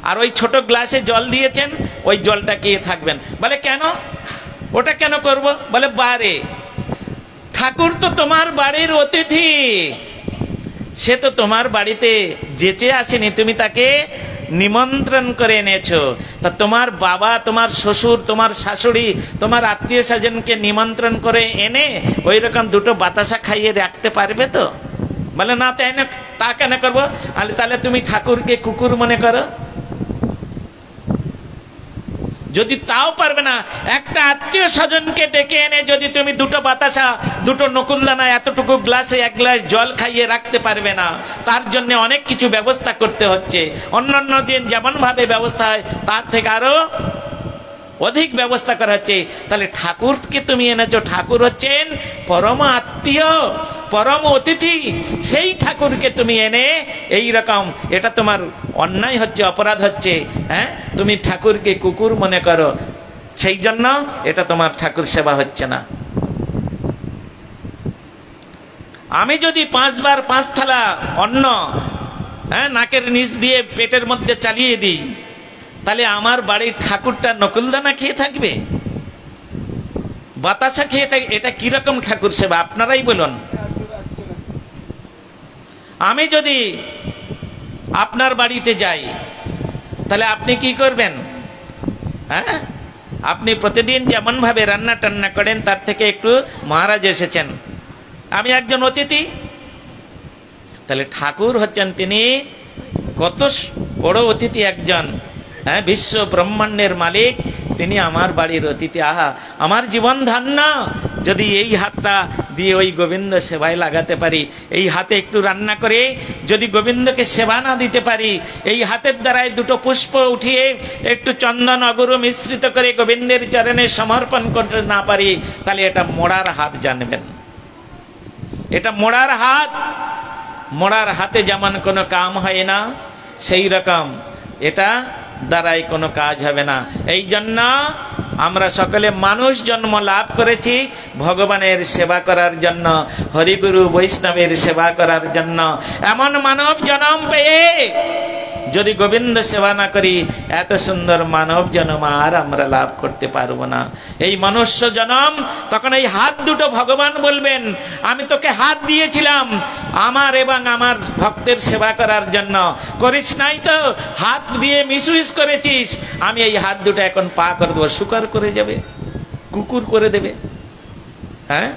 আর ওই ছোট গ্লাসে জল দিয়েছেন, ওই জলটা খেয়ে থাকবেন। বলে কেন? ওটা কেন করব? বলে বারে, ঠাকুর তো তোমার বাড়ির অতিথি, সে তো তোমার বাড়িতে যেচে আসেনি, তুমি তাকে নিমন্ত্রণ করে এনেছো, তা তোমার বাবা, তোমার শ্বশুর, তোমার শাশুড়ি, তোমার আত্মীয় স্বজনকে নিমন্ত্রণ করে এনে ওই রকম দুটো বাতাসা খাইয়ে রাখতে পারবে তো? বলে না, তাই না, তা কেন করবো? তাহলে তুমি ঠাকুরকে কুকুর মনে করো? যদি তাও পারবে না, একটা আত্মীয় স্বজনকে ডেকে এনে যদি তুমি দুটো বাতাসা, দুটো নকুলদানা, এতটুকু গ্লাসে এক গ্লাস জল খাইয়ে রাখতে পারবে না, তার জন্য অনেক কিছু ব্যবস্থা করতে হচ্ছে। অন্যান্য দিন যেমন ভাবে ব্যবস্থা হয় তার থেকে আরো অধিক ব্যবস্থা করা হচ্ছে। তাহলে ঠাকুরকে তুমি এনেছো, ঠাকুর হচ্ছেন পরম আত্মীয়, পরম অতিথি। সেই ঠাকুরকে তুমি এনে এই রকম, এটা তোমার অন্যায় হচ্ছে, অপরাধ হচ্ছে। হ্যাঁ, তুমি ঠাকুরকে কুকুর মনে করো, সেই জন্য এটা তোমার ঠাকুর সেবা হচ্ছে না। আমি যদি 5 বার 5 থালা অন্ন নাকের নিচ দিয়ে পেটের মধ্যে চালিয়ে দিই, তাহলে আমার বাড়ির ঠাকুরটা নকুলদানা খেয়ে থাকবে, বাতাসা খেয়ে থাকবে? এটা কিরকম ঠাকুর সেবা আপনারাই বলুন। আমি যদি আপনার বাড়িতে যাই, তাহলে আপনি কি করবেন? হ্যাঁ, আপনি প্রতিদিন যেমন ভাবে রান্না টান্না করেন তার থেকে একটু মহারাজ এসেছেন, আমি একজন অতিথি। তাহলে ঠাকুর হচ্ছেন তিনি কত বড় অতিথি একজন। হ্যাঁ, বিশ্ব ব্রহ্মাণ্ডের মালিক, তিনি আমার বাড়ির অতিথি। আহা, আমার জীবন ধান্য যদি এই হাতটা দিয়ে ওই গোবিন্দ সেবায় লাগাতে পারি, এই হাতে একটু রান্না করে যদি গোবিন্দকে সেবা না দিতে পারি, এই হাতের দ্বারাই দুটো পুষ্প উঠিয়ে একটু চন্দন অগুরু মিশ্রিত করে গোবিন্দের চরণে সমর্পণ করতে না পারি, তাহলে এটা মোড়ার হাত, জানবেন, এটা মোড়ার হাত। মোড়ার হাতে যেমন কোনো কাম হয় না, সেই রকম এটা দ্বারাই কোনো কাজ হবে না। এই জন্য আমরা সকলে মানুষ জন্ম লাভ করেছি ভগবানের সেবা করার জন্য, হরিগুরু বৈষ্ণবের সেবা করার জন্য। এমন মানব জন্ম পেয়ে যদি গোবিন্দ সেবা না করি, এত সুন্দর মানব জন্ম আর আমরা লাভ করতে পারবো না। এই মনুষ্য জন্ম, তখন এই হাত দুটো ভগবান বলবেন, আমি তোকে হাত দিয়েছিলাম আমার এবং আমার ভক্তের সেবা করার জন্য, করিস নাই তো, হাত দিয়ে মিসইউজ করেছিস, আমি এই হাত দুটো এখন পা করে দেবো, শুকর করে যাবে, কুকুর করে দেবে। হ্যাঁ,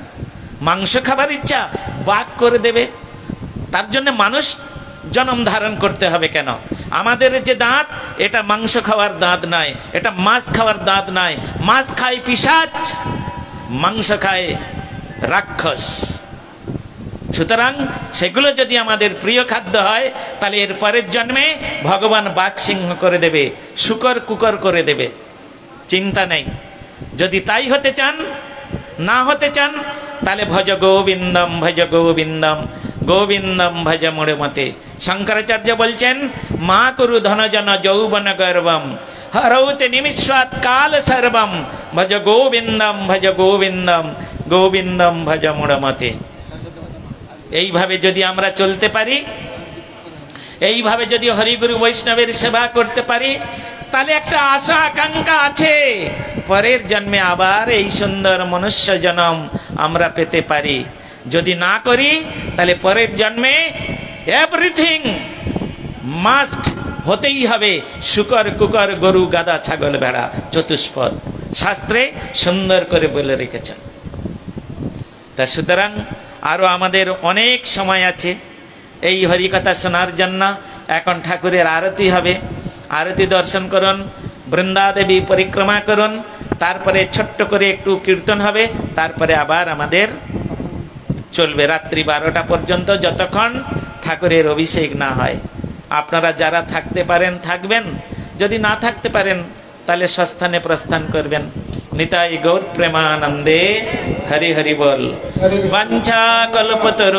মাংস খাবার ইচ্ছা, বাঘ করে দেবে। তার জন্য মানুষ জন্ম ধারণ করতে হবে কেন? আমাদের যে দাঁত, এটা মাংস খাওয়ার দাঁত নয়, এটা মাছ খাওয়ার দাঁত নয়। মাছ খায় পিশাচ, মাংস খায় রাক্ষস। সুতরাং সেগুলো যদি আমাদের প্রিয় খাদ্য হয়, তাহলে এর পরের জন্মে ভগবান বাঘ সিংহ করে দেবে, শুকর কুকর করে দেবে, চিন্তা নেই। যদি তাই হতে চান, না হতে চান, তাহলে ভজ গোবিন্দম, ভজ গোবিন্দম, গোবিন্দম ভজ মোড়ে মতে। শঙ্করাচার্য বলছেন, মা কুরু ধনজন যৌবন গর্বম, হরৌতে নিমিষাৎ কাল সর্বম, ভজ গোবিন্দম, ভজ গোবিন্দম, গোবিন্দম ভজ মোড়ে মতে। এইভাবে যদি আমরা চলতে পারি, এইভাবে যদি হরিগুরু বৈষ্ণবের সেবা করতে পারি, তাহলে একটা আশা আকাঙ্ক্ষা আছে, পরের জন্মে আবার এই সুন্দর মনুষ্য জন্ম আমরা পেতে পারি। যদি না করি, তাহলে পরের জন্মে এভরিথিং মাস্ট হতেই হবে, শুকর কুকর গরু গাধা ছাগল ভেড়া চতুষ্পদ, শাস্ত্রে সুন্দর করে বলে রেখেছেন। তা সুতরাং আরো আমাদের অনেক সময় আছে এই হরিকথা শোনার জন্য। এখন ঠাকুরের আরতি হবে, আরতি দর্শন করুন, বৃন্দাদেবী পরিক্রমা করুন, তারপরে ছোট্ট করে একটু কীর্তন হবে, তারপরে আবার আমাদের চলবে রাত্রি 12টা পর্যন্ত, যতক্ষণ ঠাকুরের অভিষেক না হয়। আপনারা যারা থাকতে পারেন থাকবেন, যদি না থাকতে পারেন তাহলে স্বস্থানে প্রস্থান করবেন। নিতাই গৌর প্রেমানন্দে, হরি হরি বল। বাঞ্ছা কল্পতরু।